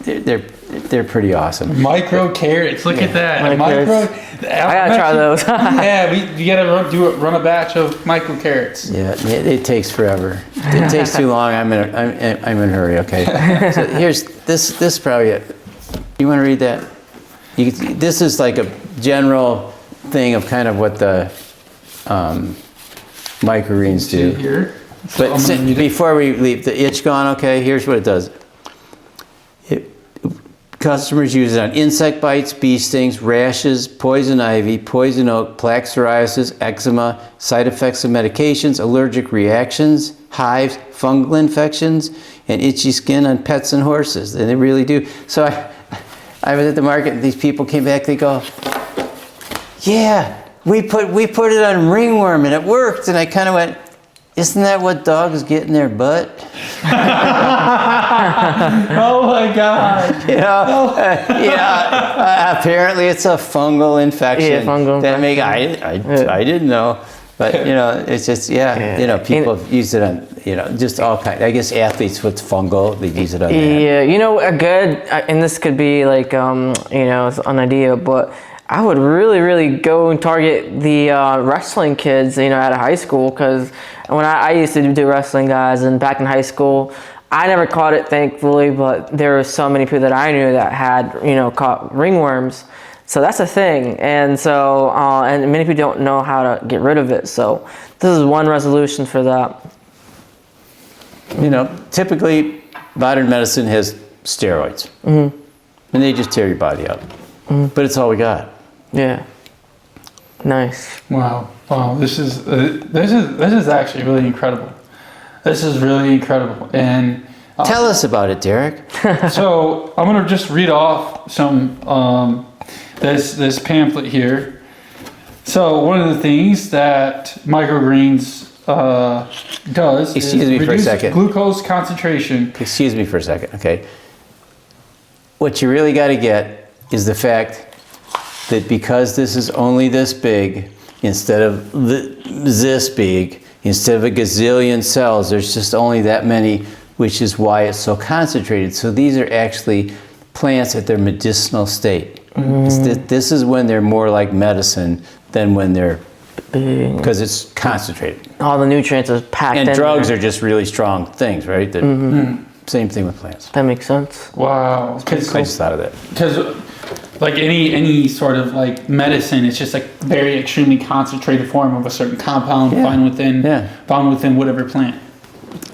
they're pretty awesome. Micro carrots. Look at that. I gotta try those. Yeah, you gotta run a batch of micro carrots. Yeah, it takes forever. It takes too long. I'm in a hurry. Okay. So here's this probably it. You want to read that? This is like a general thing of kind of what the microgreens do. Here. But before we leave, the itch gone. Okay, here's what it does. Customers use it on insect bites, bee stings, rashes, poison ivy, poison oak, plaque psoriasis, eczema, side effects of medications, allergic reactions, hives, fungal infections, and itchy skin on pets and horses. And they really do. So I was at the market and these people came back, they go, "Yeah, we put it on ringworm and it worked." And I kind of went, "Isn't that what dogs get in their butt?" Oh my God! Apparently it's a fungal infection. Yeah, fungal that infection. I didn't know. But it's just people use it on just all kinds. I guess athletes with fungal, they use it on that. Yeah, a good, and this could be like it's an idea, but I would really go and target the wrestling kids, out of high school, because when I used to do wrestling, guys, and back in high school, I never caught it, thankfully, but there were so many people that I knew that had, caught ringworms. So that's a thing, and so and many people don't know how to get rid of it. So this is one resolution for that. Typically, modern medicine has steroids, and they just tear your body up. But it's all we got. Yeah. Nice. Wow. This is actually really incredible. This is really incredible. And Tell us about it, Derek. so I'm gonna just read off some this pamphlet here. So one of the things that microgreens does Excuse is me for a reduce second. glucose concentration. Excuse me for a second, okay? What you really got to get is the fact that because this is only this big, instead of this big, instead of a gazillion cells, there's just only that many, which is why it's so concentrated. So these are actually plants at their medicinal state. This is when they're more like medicine than when they're, because it's concentrated. All the nutrients are packed in. And drugs there. are just really strong things, right? Same thing with plants. That makes sense. Wow. I just thought of that. Because like any sort of like medicine, it's just like very extremely concentrated form of a certain compound found within whatever plant.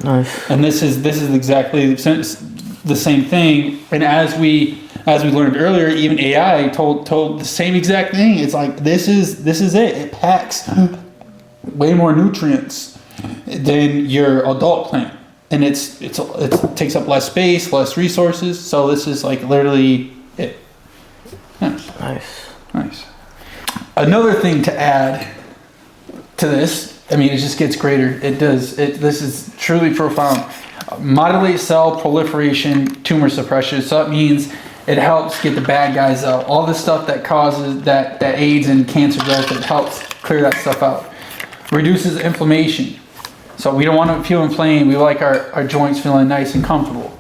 Nice. And this is exactly the same thing. And as we learned earlier, even AI told the same exact thing. It's like this is it. It packs way more nutrients than your adult plant, and it takes up less space, less resources. So this is like literally it. Nice. Another thing to add to this, I mean, it just gets greater. It does. This is truly profound. Modulate cell proliferation, tumor suppression. So that means it helps get the bad guys out. All the stuff that causes that aids and cancer growth, it helps clear that stuff out. Reduces inflammation. So we don't want to feel inflamed. We like our joints feeling nice and comfortable.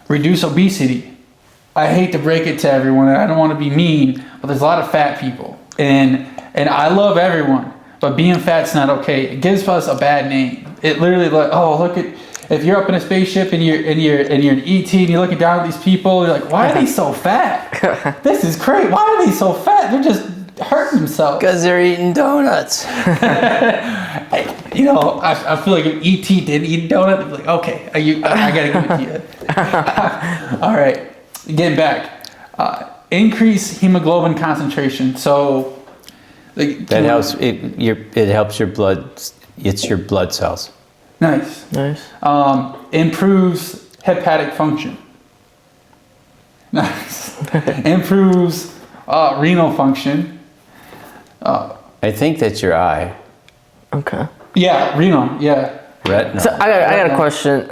Reduce obesity. I hate to break it to everyone, and I don't want to be mean, but there's a lot of fat people. And I love everyone, but being fat's not okay. It gives us a bad name. It literally like, oh, look at, if you're up in a spaceship and you're an ET and you're looking down at these people, you're like, why are they so fat? This is crazy. Why are they so fat? They're just hurting themselves. Because they're eating donuts. I feel like if ET didn't eat a donut, they'd be like, okay, I gotta give it to you. All right, getting back. Increase hemoglobin concentration. So That helps. It helps your blood. It's your blood cells. Nice. Improves hepatic function. Nice. Improves renal function. I think that's your eye. Okay. Yeah, renal. Yeah. Retina. So I got a question.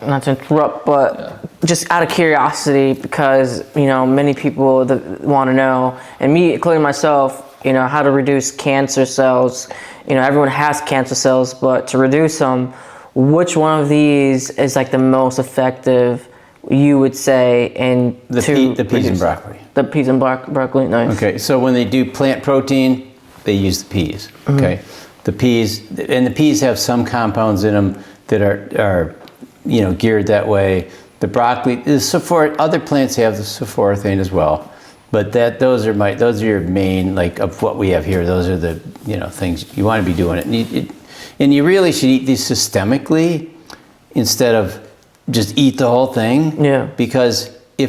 Not to interrupt, but just out of curiosity, because many people want to know, and me, including myself, how to reduce cancer cells. Everyone has cancer cells, but to reduce them, which one of these is like the most effective, you would say, in the peas and broccoli. The peas and broccoli, nice. Okay, so when they do plant protein, they use the peas. Okay, the peas have some compounds in them that are geared that way. The broccoli, other plants have the sulforaphane as well. But those are your main, like, of what we have here. Those are the things you want to be doing it. And you really should eat these systemically instead of just eat the whole thing. Yeah. Because they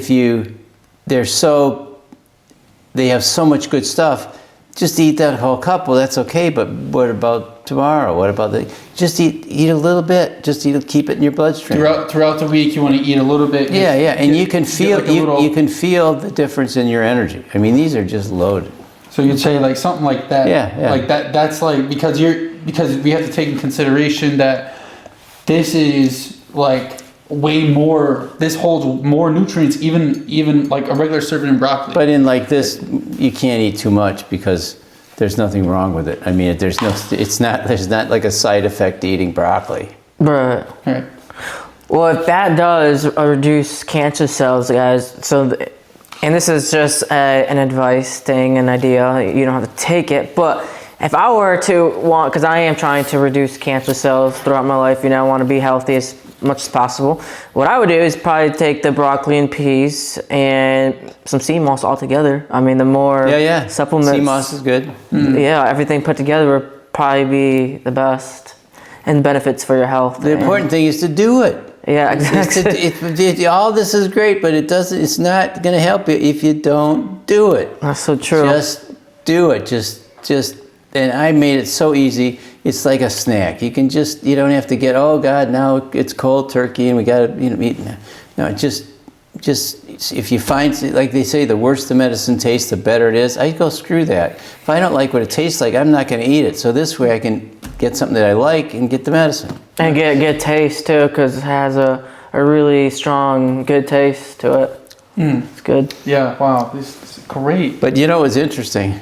have so much good stuff. Just eat that whole cup. Well, that's okay. But what about tomorrow? What about just eat a little bit. Just keep it in your bloodstream. Throughout the week, you want to eat a little bit. Yeah, and you can feel you can feel the difference in your energy. I mean, these are just loaded. So you'd say like something like that. Yeah. Like that. That's like because we have to take in consideration that this is like way more. This holds more nutrients, even like a regular serving of broccoli. But in like this, you can't eat too much because there's nothing wrong with it. I mean, there's not like a side effect to eating broccoli. Right. Right. Well, if that does reduce cancer cells, guys, and this is just an advice thing, an idea, you don't have to take it, but if I were to because I am trying to reduce cancer cells throughout my life, I want to be healthy as much as possible. What I would do is probably take the broccoli and peas and some sea moss all together. I mean, the more supplements. Sea moss is good. Yeah, everything put together would probably be the best and benefits for your health. The important thing is to do it. Yeah, exactly. All this is great, but it's not going to help you if you don't do it. That's so true. Just do it. Just, and I made it so easy. It's like a snack. You don't have to get, oh God, now it's cold turkey and we got to, eat. No, just if you find, like they say, the worse the medicine tastes, the better it is. I go, screw that. If I don't like what it tastes like, I'm not going to eat it. So this way I can get something that I like and get the medicine. And get taste too, because it has a really strong, good taste to it. It's good. Yeah, wow, this is great. But what's interesting?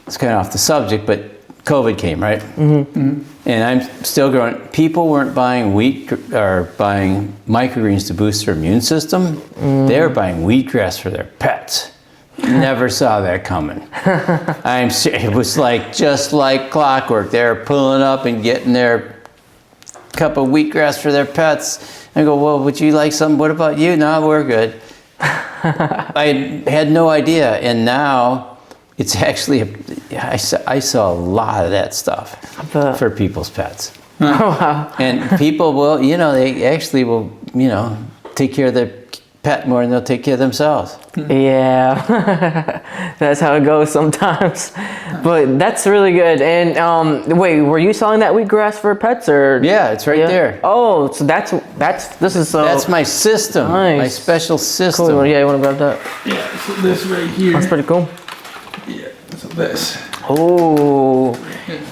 It's kind of off the subject, but COVID came, right? And I'm still growing. People weren't buying wheat or buying microgreens to boost their immune system. They were buying wheatgrass for their pets. Never saw that coming. It was just like clockwork. They were pulling up and getting their cup of wheatgrass for their pets. I go, well, would you like something? What about you? No, we're good. I had no idea, and now it's actually, I saw a lot of that stuff for people's pets. Oh, wow. And people will, they actually will, take care of their pet more than they'll take care of themselves. Yeah, that's how it goes sometimes. But that's really good. And wait, were you selling that wheatgrass for pets or? Yeah, it's right there. Oh, so this is so. That's my system, nice. my special system. Cool. Yeah, you want to grab that? Yeah, so this right here. That's pretty cool. Yeah, so this. Oh,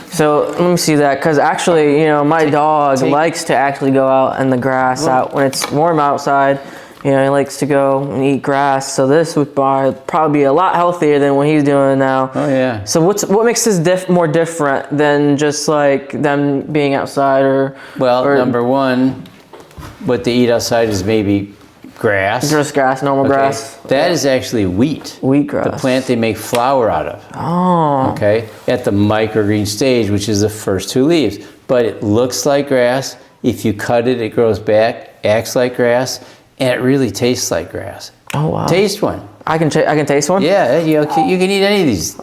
so let me see that, because actually, my dog likes to actually go out in the grass out when it's warm outside. He likes to go and eat grass. So this would probably be a lot healthier than what he's doing now. Oh yeah. So what makes this more different than just like them being outside or? Well, number one, what they eat outside is maybe grass. Just grass, normal grass. That is actually wheat. Wheatgrass. The plant they make flour out of. Oh. Okay. At the microgreen stage, which is the first two leaves, but it looks like grass. If you cut it, it grows back, acts like grass, and it really tastes like grass. Oh wow. Taste one. I can taste one. Yeah, you can eat any of these.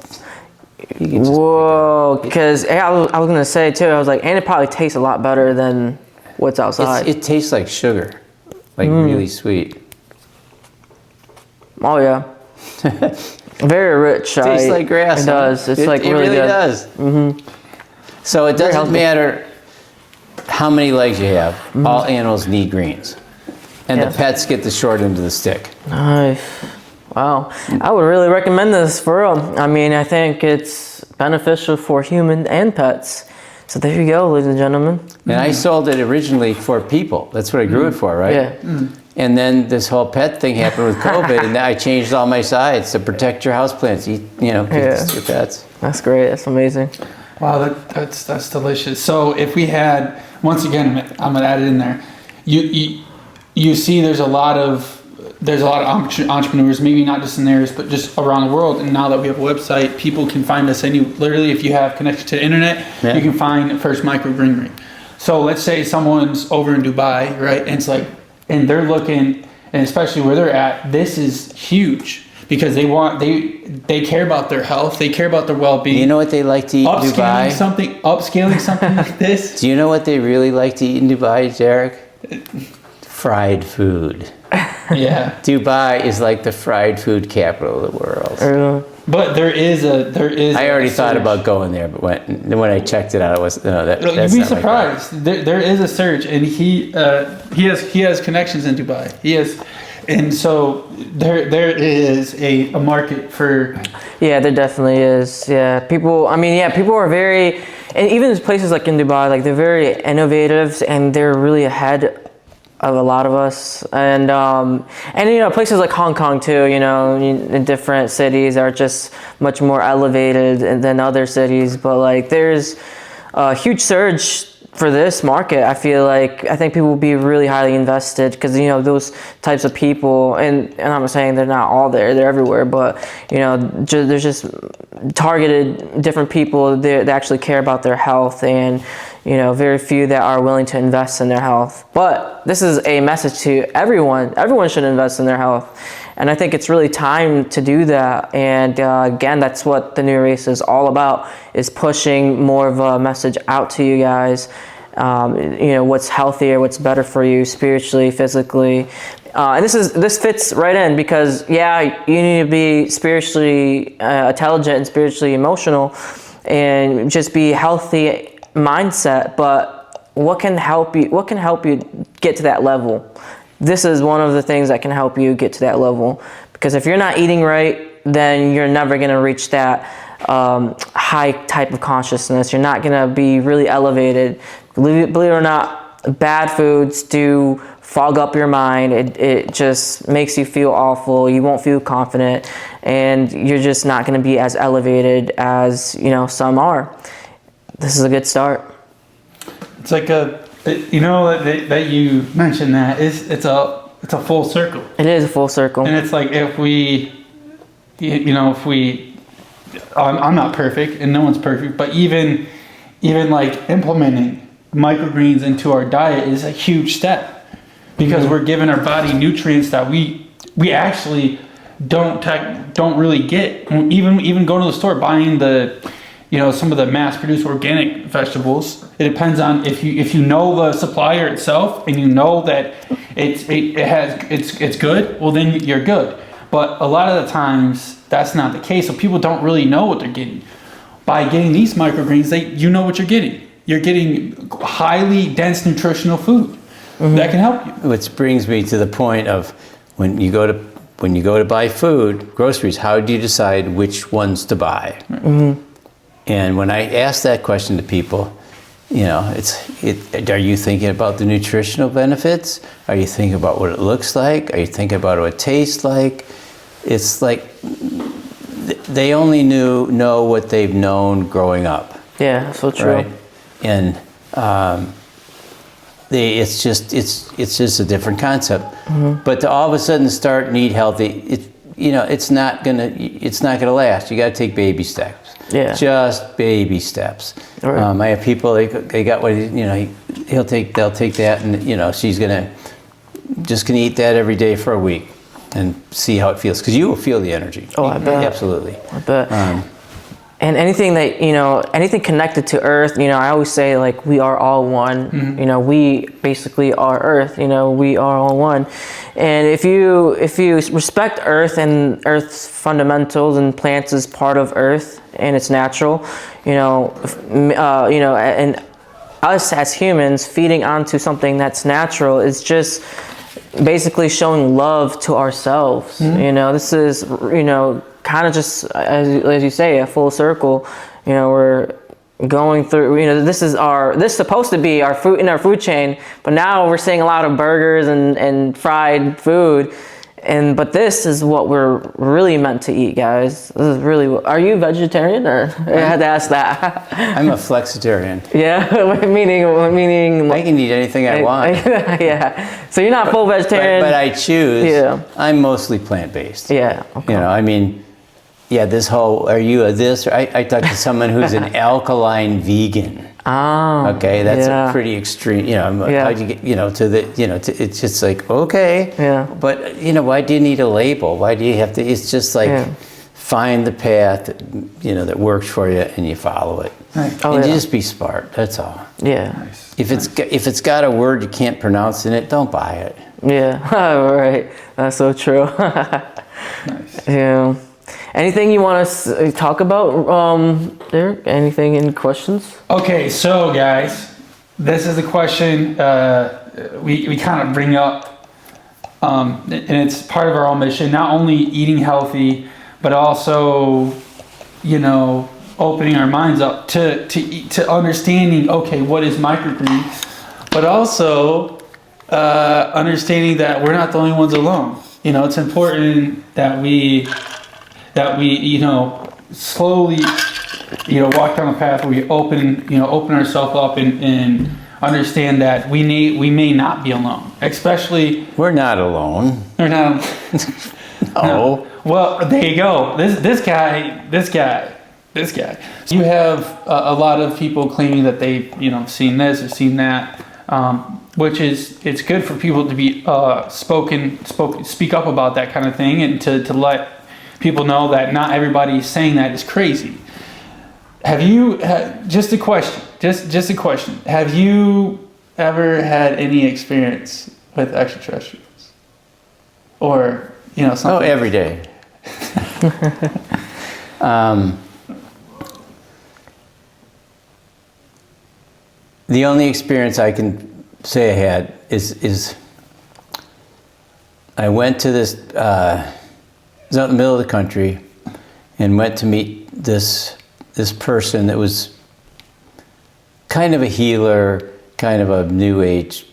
Whoa, because I was gonna say too. I was like, and it probably tastes a lot better than what's outside. It tastes like sugar, like really sweet. Oh yeah. Very rich. Tastes like grass. It does. It's like really good. It really good. does. So it doesn't matter how many legs you have. All animals need greens. And the pets get the short end of the stick. Nice. Wow. I would really recommend this for real. I mean, I think it's beneficial for human and pets. So there you go, ladies and gentlemen. And I sold it originally for people. That's what I grew it for, right? Yeah. And then this whole pet thing happened with COVID, and I changed all my sides to protect your houseplants. Give your pets. That's great. That's amazing. Wow, that's delicious. So if we had, once again, I'm gonna add it in there. You see, there's a lot of entrepreneurs, maybe not just in theirs, but just around the world. And now that we have a website, people can find us literally, if you have connection to the internet, you can find First Microgreenery. So let's say someone's over in Dubai, right? And it's and they're looking, and especially where they're at, this is huge because they care about their health, they care about their well-being. You know what they like to eat in Dubai? Upscaling something like this. Do you know what they really like to eat in Dubai, Derek? Fried food. Yeah. Dubai is like the fried food capital of the world. But there is. I already thought about going there, but when I checked it out, it was that's You'd be not surprised. There is a surge, and he has connections in Dubai. He has, and so there is a market for. Yeah, there definitely is. Yeah, people are very, and even places like in Dubai, like they're very innovative and they're really ahead of a lot of us, and places like Hong Kong too, in different cities are just much more elevated than other cities, but like there's a huge surge for this market. I think people will be really highly invested because those types of people, and I'm saying they're not all there, they're everywhere, but there's just targeted different people that actually care about their health, and very few that are willing to invest in their health. But this is a message to everyone should invest in their health, and I think it's really time to do that. And again, that's what the new race is all about, is pushing more of a message out to you guys. What's healthier, what's better for you spiritually, physically. And this fits right in because, you need to be spiritually intelligent and spiritually emotional and just be healthy mindset. But what can help you get to that level? This is one of the things that can help you get to that level, because if you're not eating right, then you're never going to reach that high type of consciousness. You're not going to be really elevated. Believe it or not, bad foods do fog up your mind. It just makes you feel awful. You won't feel confident, and you're just not going to be as elevated as some are. This is a good start. It's like that you mentioned that it's a full circle. It is a full circle. And it's like if we I'm not perfect and no one's perfect, but even like implementing microgreens into our diet is a huge step, because we're giving our body nutrients that we actually don't really get. Even going to the store buying some of the mass-produced organic vegetables, it depends on if you know the supplier itself and you know that it's good, well then you're good. But a lot of the times that's not the case, so people don't really know what they're getting. By getting these microgreens, you know what you're getting. You're getting highly dense nutritional food that can help you. Which brings me to the point of when you go to buy food, groceries, how do you decide which ones to buy? Mm-hmm. And when I ask that question to people, are you thinking about the nutritional benefits? Are you thinking about what it looks like? Are you thinking about what it tastes like? It's like they only know what they've known growing up. Yeah, so true. Right? And it's just a different concept. Mm-hmm. But to all of a sudden start and eat healthy, it's not gonna last. You got to take baby steps. Yeah. Just baby steps. Right. I have people, they got what, they'll take that, and she's just gonna eat that every day for a week and see how it feels, because you will feel the energy. Oh, I bet. Absolutely. I bet. And anything that, anything connected to Earth, I always say, like, we are all one. Mm-hmm. We basically are Earth. We are all one. And if you respect Earth and Earth's fundamentals, and plants is part of Earth and it's natural, and us as humans feeding onto something that's natural is just basically showing love to ourselves. Mm-hmm. This is, kind of just, as you say, a full circle. We're going through, this is supposed to be our food chain, but now we're seeing a lot of burgers and fried food, but this is what we're really meant to eat, guys. This is really, are you vegetarian, or I had to ask that? I'm a flexitarian. Yeah, meaning I can eat anything I want. Yeah, so you're not full vegetarian. But I choose. Yeah. I'm mostly plant-based. Yeah. Okay. This whole, are you a this? Or I talked to someone who's an alkaline vegan. Oh. Okay, that's a pretty extreme. How'd you get, to the, it's just like, okay. Yeah. But why do you need a label? Why do you have to? It's just like find the path that works for you and you follow it. Right. And you just be smart. That's all. Yeah. Nice. If it's got a word you can't pronounce in it, don't buy it. Yeah. Right. That's so true. Nice. Yeah. Anything you want to talk about, Derek? Anything in questions? Okay, so guys, this is the question we kind of bring up, and it's part of our own mission. Not only eating healthy, but also, opening our minds up to understanding. Okay, what is microgreens? But also, understanding that we're not the only ones alone. You know, it's important that we slowly, walk down the path where we open ourselves up and understand that we may not be alone. Especially, We're not alone. we're not. No. Well, there you go. This guy. You have a lot of people claiming that they've seen this or seen that, which is it's good for people to be speak up about that kind of thing, and to let people know that not everybody saying that is crazy. Have you just a question? Just a question. Have you ever had any experience with extraterrestrials, or something? Oh, every day. The only experience I can say I had is I went to this, I was out in the middle of the country and went to meet this person that was kind of a healer, kind of a new age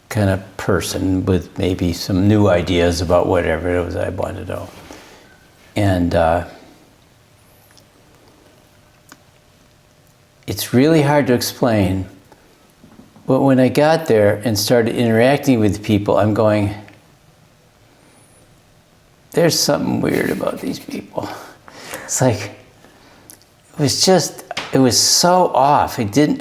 kind of person with maybe some new ideas about whatever it was I wanted to know. And it's really hard to explain, but when I got there and started interacting with people, I'm going, there's something weird about these people. It's like, it was so off. It didn't,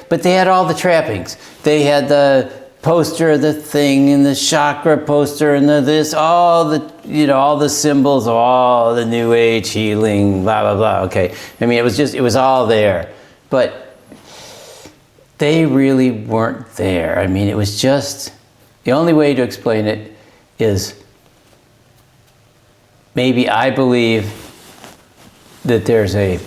but they had all the trappings. They had the poster of the thing and the chakra poster and all the symbols of all the new age healing, blah, blah, blah. Okay. I mean, it was all there, but they really weren't there. I mean, it was just, the only way to explain it is maybe I believe that there's a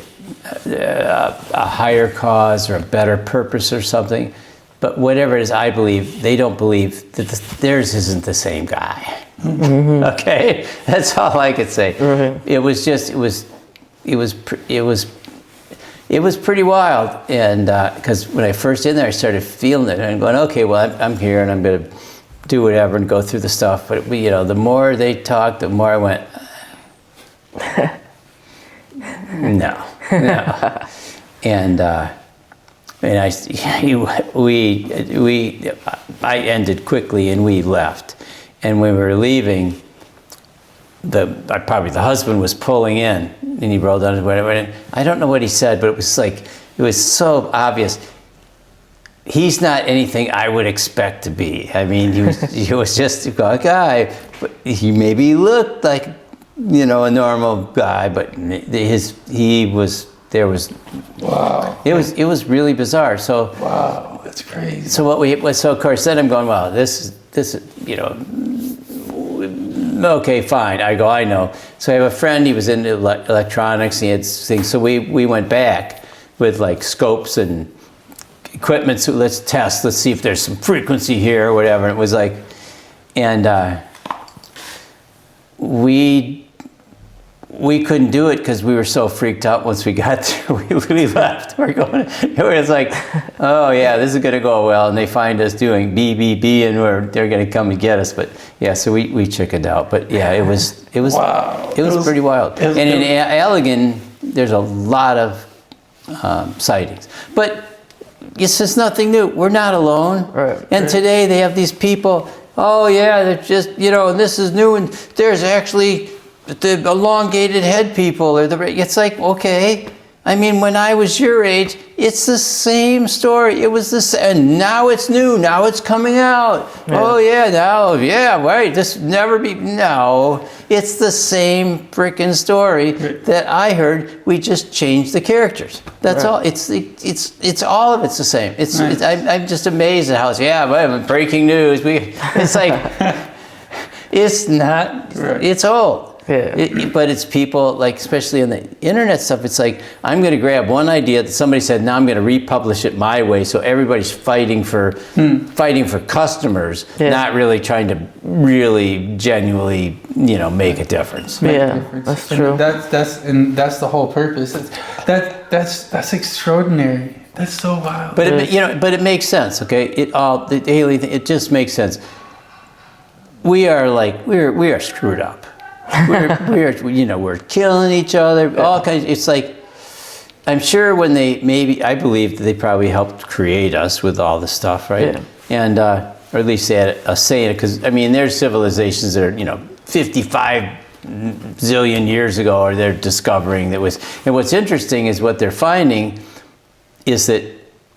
higher cause or a better purpose or something, but whatever it is, I believe they don't believe that theirs isn't the same guy. Mm-hmm. Okay, that's all I could say. Mm-hmm. It was pretty wild, and because when I first in there, I started feeling it, and I'm going, okay, well, I'm here, and I'm going to do whatever and go through the stuff. But the more they talked, the more I went, no. And I ended quickly, and we left. And when we were leaving, probably the husband was pulling in, and he rolled down his window. And I don't know what he said, but it was so obvious. He's not anything I would expect to be. I mean, he was just a guy. But he maybe looked like, a normal guy, but wow. It was really bizarre. So wow, that's crazy. So of course then I'm going, well, this okay, fine. I know. So I have a friend, he was into electronics, he had things. So we went back with like scopes and equipment. So let's test, let's see if there's some frequency here or whatever. And it was like, and we couldn't do it because we were so freaked out once we got there. We left. It was like, oh yeah, this is going to go well. And they find us doing BBB, and they're going to come and get us. But yeah, so we chickened out. But yeah, it was wow. It was pretty wild. And in Allegan, there's a lot of sightings. But it's just nothing new. We're not alone. Right. And today they have these people, oh yeah, they're just, and this is new, and there's actually the elongated head people, it's like, okay, I mean, when I was your age, it's the same story. It was and now it's new, now it's coming out. Yeah. Oh yeah, now, yeah, wait, this never no. It's the same freaking story that I heard, we just changed the characters. That's all, it's all of it's the same. I'm just amazed at how breaking news, it's like, it's not, it's old. Yeah. But it's people, like, especially on the internet stuff, it's like, I'm going to grab one idea that somebody said, now I'm going to republish it my way, so everybody's fighting for customers, not really trying to really genuinely, make a difference. That's true. That's the whole purpose. That's extraordinary. That's so wild. But it makes sense, okay? The alien thing, it just makes sense. We are screwed up. We're killing each other. All kinds. It's like, I'm sure when I believe that they probably helped create us with all the stuff, right? Yeah. And or at least they had a say in it, because I mean, there's civilizations that are 55 zillion years ago, or they're discovering that was. And what's interesting is what they're finding is that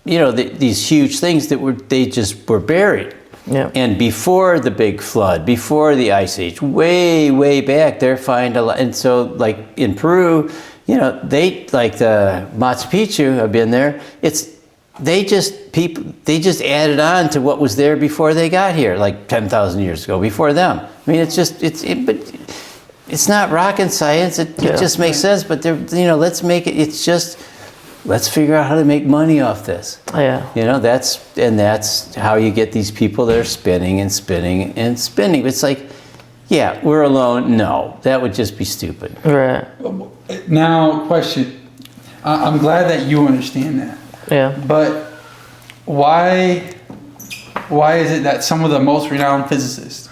these huge things that they just were buried. Yeah. And before the big flood, before the ice age, way back, they're finding a lot. And so, like in Peru, they, like the Machu Picchu, I've been there. They just added on to what was there before they got here, like 10,000 years ago, before them. I mean, but it's not rocket science. It just makes sense. But let's make it. It's just. Let's figure out how to make money off this. Yeah. That's how you get these people that are spinning and spinning and spinning. It's like, yeah, we're alone. No, that would just be stupid. Right. Now, question. I'm glad that you understand that. Yeah. But why is it that some of the most renowned physicists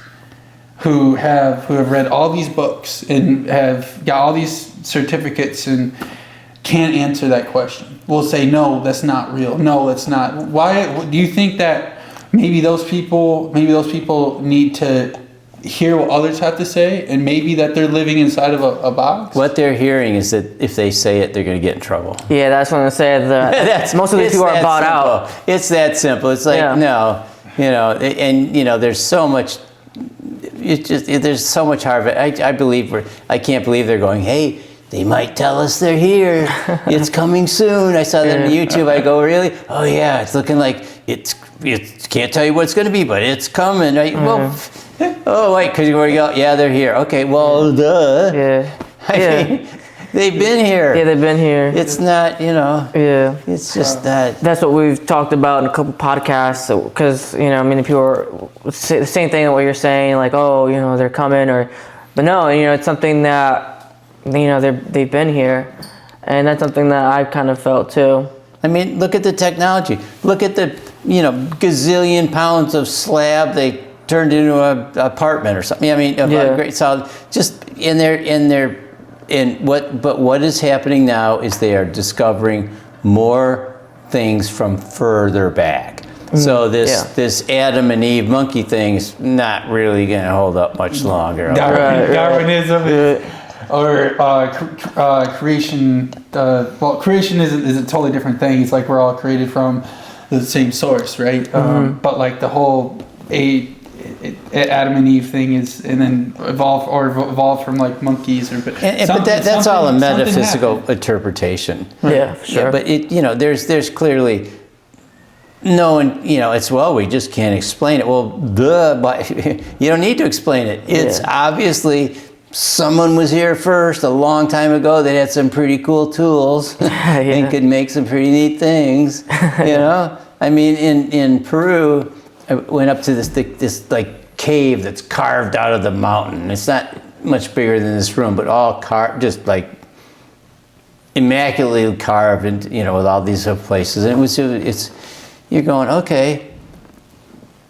who have read all these books and have got all these certificates and can't answer that question? We'll say, no, that's not real. No, it's not. Why do you think that maybe those people need to hear what others have to say, and maybe that they're living inside of a box? What they're hearing is that if they say it, they're going to get in trouble. Yeah, that's what I'm saying. Most of these people are bought out. It's that simple. It's like, no, there's so much. There's so much Harvard. I can't believe they're going, hey, they might tell us they're here. It's coming soon. I saw that on YouTube. I go, really? Oh yeah, it's looking like it can't tell you what it's going to be, but it's coming. Right? Well, oh wait, because where you go? Yeah, they're here. Okay, well, duh. Yeah. I mean, they've been here. Yeah, they've been here. It's not, Yeah. It's just that. That's what we've talked about in a couple podcasts. Because many people say the same thing that what you're saying, like, oh, they're coming, but no, it's something that. They've been here, and that's something that I've kind of felt too. I mean, look at the technology. Look at the gazillion pounds of slab they turned into an apartment or something. I mean, a great solid. Just but what is happening now is they are discovering more things from further back. So this Adam and Eve monkey thing is not really going to hold up much longer. Darwinism. Or creation. Creation is a totally different thing. It's like we're all created from the same source, right? But like the whole Adam and Eve thing is, and then evolve from like monkeys or. But that's all a metaphysical interpretation. Yeah, for sure. Yeah, but there's clearly. No, and it's we just can't explain it. Well, but you don't need to explain it. It's obviously. Someone was here first a long time ago. They had some pretty cool tools and could make some pretty neat things. I mean, in Peru, I went up to this like cave that's carved out of the mountain. It's not much bigger than this room, but all carved, just like immaculately carved, and with all these places. And you're going, okay.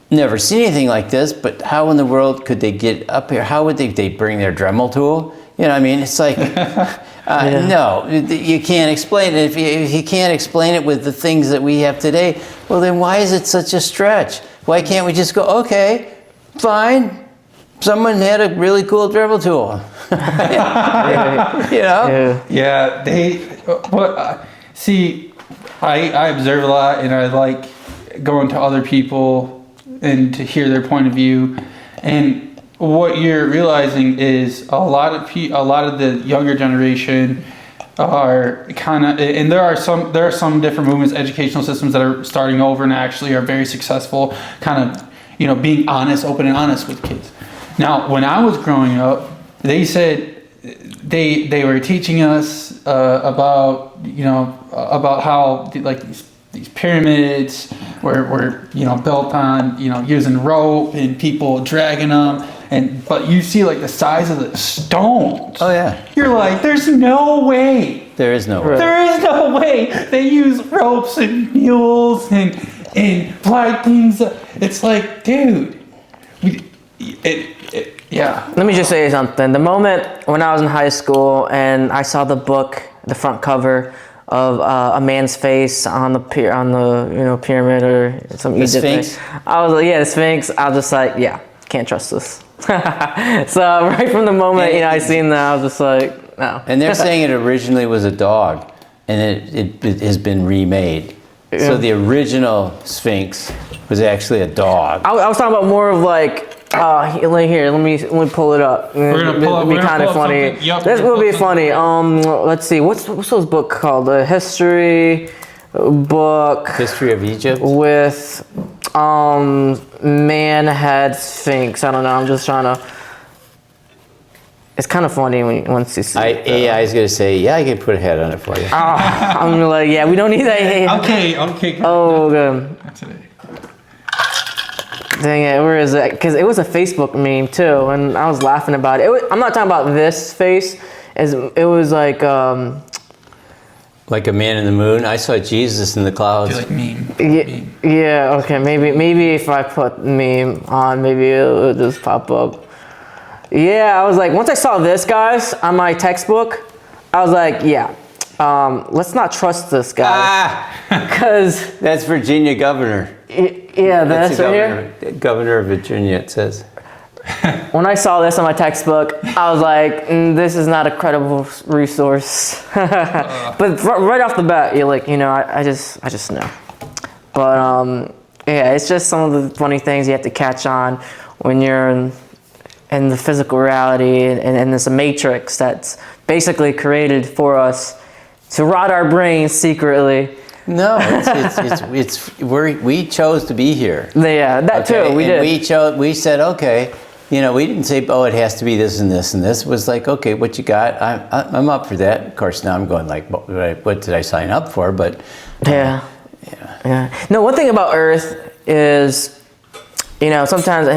Never seen anything like this, but how in the world could they get up here? How would they bring their Dremel tool? I mean, it's like, no, you can't explain it. If you can't explain it with the things that we have today, well, then why is it such a stretch? Why can't we just go, okay, fine, someone had a really cool Dremel tool. Yeah, see, I observe a lot, and I like going to other people and to hear their point of view. And what you're realizing is a lot of the younger generation are kind of, and there are some different movements, educational systems that are starting over and actually are very successful, kind of being honest, open and honest with kids. Now, when I was growing up, they said they were teaching us about how like these pyramids were built on using rope and people dragging them, but you see like the size of the stones. Oh yeah, You're like, there's no way. there is no way. There is no way. They use ropes and mules and flag things. It's like, dude, yeah. Let me just say something. The moment when I was in high school and I saw the book, the front cover of a man's face on the pyramid or some The Egypt thing, Sphinx? I was like, yeah, the Sphinx. I was just like, yeah, can't trust this. So right from the moment I seen that, I was just like, no. And they're saying it originally was a dog, and it has been remade. So the original Sphinx was actually a dog. I was talking about more of like. Here, let me pull it up. We're gonna pull up. It'd be We're gonna kind of pull up funny. something. Yup, This we're gonna will be pull funny. Let's see. What's those book called? The history book History of Egypt. with man head Sphinx. I don't know. I'm just trying to. It's kind of funny once you see it. AI is going to say, yeah, I can put a head on it for you. I'm like, yeah, we don't need that. Okay. Oh, good. Today. Dang it, where is it? Because it was a Facebook meme too, and I was laughing about it. I'm not talking about this face. It was like, Like a man in the moon. I saw Jesus in the clouds. Like meme. yeah, okay, maybe if I put meme on, maybe it'll just pop up. Yeah, I was like, once I saw this, guys, on my textbook, I was like, yeah, let's not trust this guy. Because, That's Virginia governor. yeah, that's the right here. governor of Virginia, it says. When I saw this on my textbook, I was like, this is not a credible resource. But right off the bat, you're like, I just know. But yeah, it's just some of the funny things you have to catch on when you're in the physical reality and this matrix that's basically created for us to rot our brains secretly. No, we chose to be here. Yeah, that Okay, too. We and did. We said, okay, we didn't say, oh, it has to be this and this and this. It was like, okay, what you got? I'm up for that. Of course, now I'm going like, what did I sign up for? But Yeah. No, one thing about Earth is, sometimes,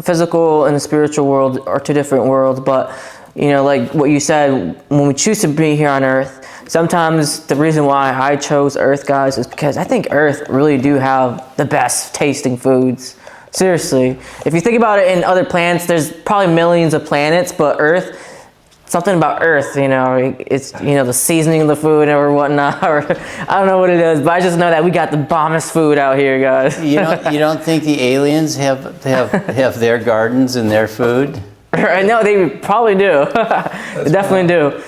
physical and the spiritual world are two different worlds, but, like what you said, when we choose to be here on Earth, sometimes the reason why I chose Earth, guys, is because I think Earth really do have the best tasting foods. Seriously. If you think about it in other planets, there's probably millions of planets, but Earth, something about Earth, it's, the seasoning of the food or whatnot, or I don't know what it is, but I just know that we got the bombest food out here, guys. you don't think the aliens have their gardens and their food? I know they probably do. They definitely do.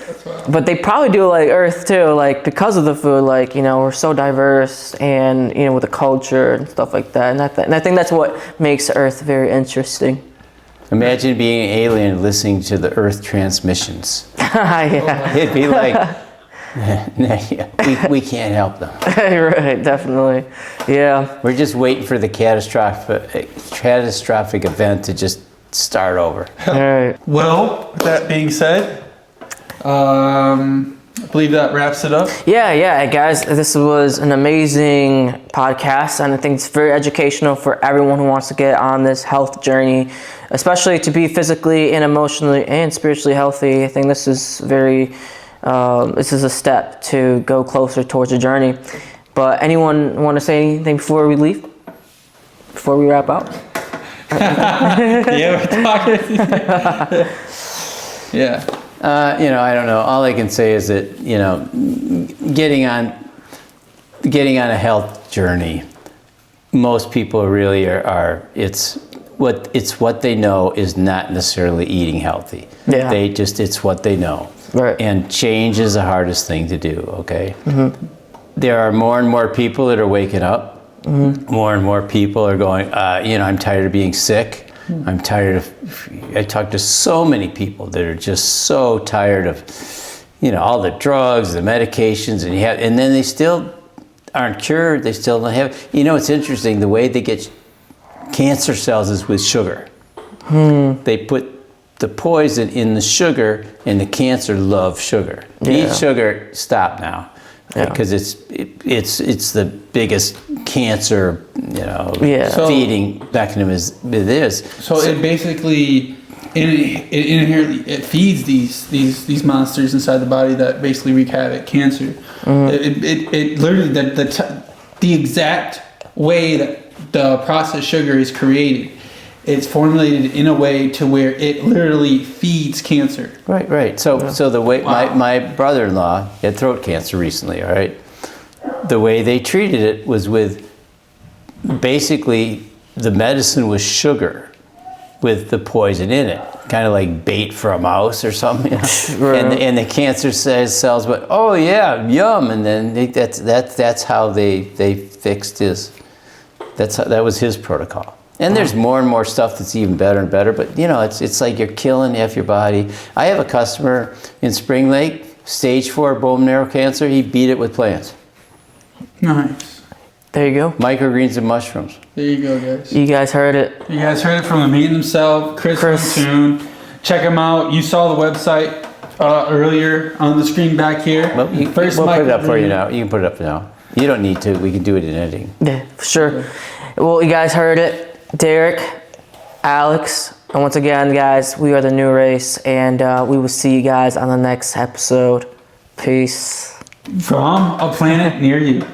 But they probably do like Earth too, like because of the food, like, we're so diverse and, with the culture and stuff like that. And I think that's what makes Earth very interesting. Imagine being an alien listening to the Earth transmissions. Yeah. It'd be like, we can't help them. Right, definitely. Yeah. We're just waiting for the catastrophic event to just start over. All right. Well, with that being said, I believe that wraps it up. Yeah, guys, this was an amazing podcast, and I think it's very educational for everyone who wants to get on this health journey, especially to be physically and emotionally and spiritually healthy. I think this is this is a step to go closer towards a journey. But anyone want to say anything before we leave? Before we wrap up? Yeah, we're talking. Yeah. I don't know. All I can say is that, getting on a health journey, most people really are it's what they know is not necessarily eating healtly. Yeah. It's what they know. Right. And change is the hardest thing to do, okay? Mm-hmm. There are more and more people that are waking up. Mm-hmm. More and more people are going, I'm tired of being sick. Mm-hmm. I'm tired of, I talk to so many people that are just so tired of, all the drugs, the medications, and then they still aren't cured. They still don't have, it's interesting, the way they get cancer cells is with sugar. They put the poison in the sugar, and the cancer loves sugar. Yeah. Eat sugar, stop now. Yeah. because it's the biggest cancer, Yeah. So- feeding mechanism it is. So it basically it inherently it feeds these monsters inside the body that basically wreak havoc, cancer. It literally the exact way that the processed sugar is created, it's formulated in a way to where it literally feeds cancer. Right. So the way my brother-in-law had throat cancer recently. All right, the way they treated it was with basically the medicine was sugar with the poison in it, kind of like bait for a mouse or something. Right. And the cancer cells went, oh yeah, yum, and then that's how they fixed his. That was his protocol. And there's more and more stuff that's even better and better, but it's like you're killing half your body. I have a customer in Spring Lake, stage 4 bone marrow cancer. He beat it with plants, Nice. There you go. microgreens and mushrooms. There you go, guys. You guys heard it. You guys heard it from the man himself, Chris Montoon. Check him out. You saw the website earlier on the screen back here. Well, we'll put it up for you now. You can put it up now. You don't need to. We can do it in editing. Yeah, for sure. Well, you guys heard it. Derek, Alex, and once again, guys, we are the New Race, and we will see you guys on the next episode. Peace. From a planet near you.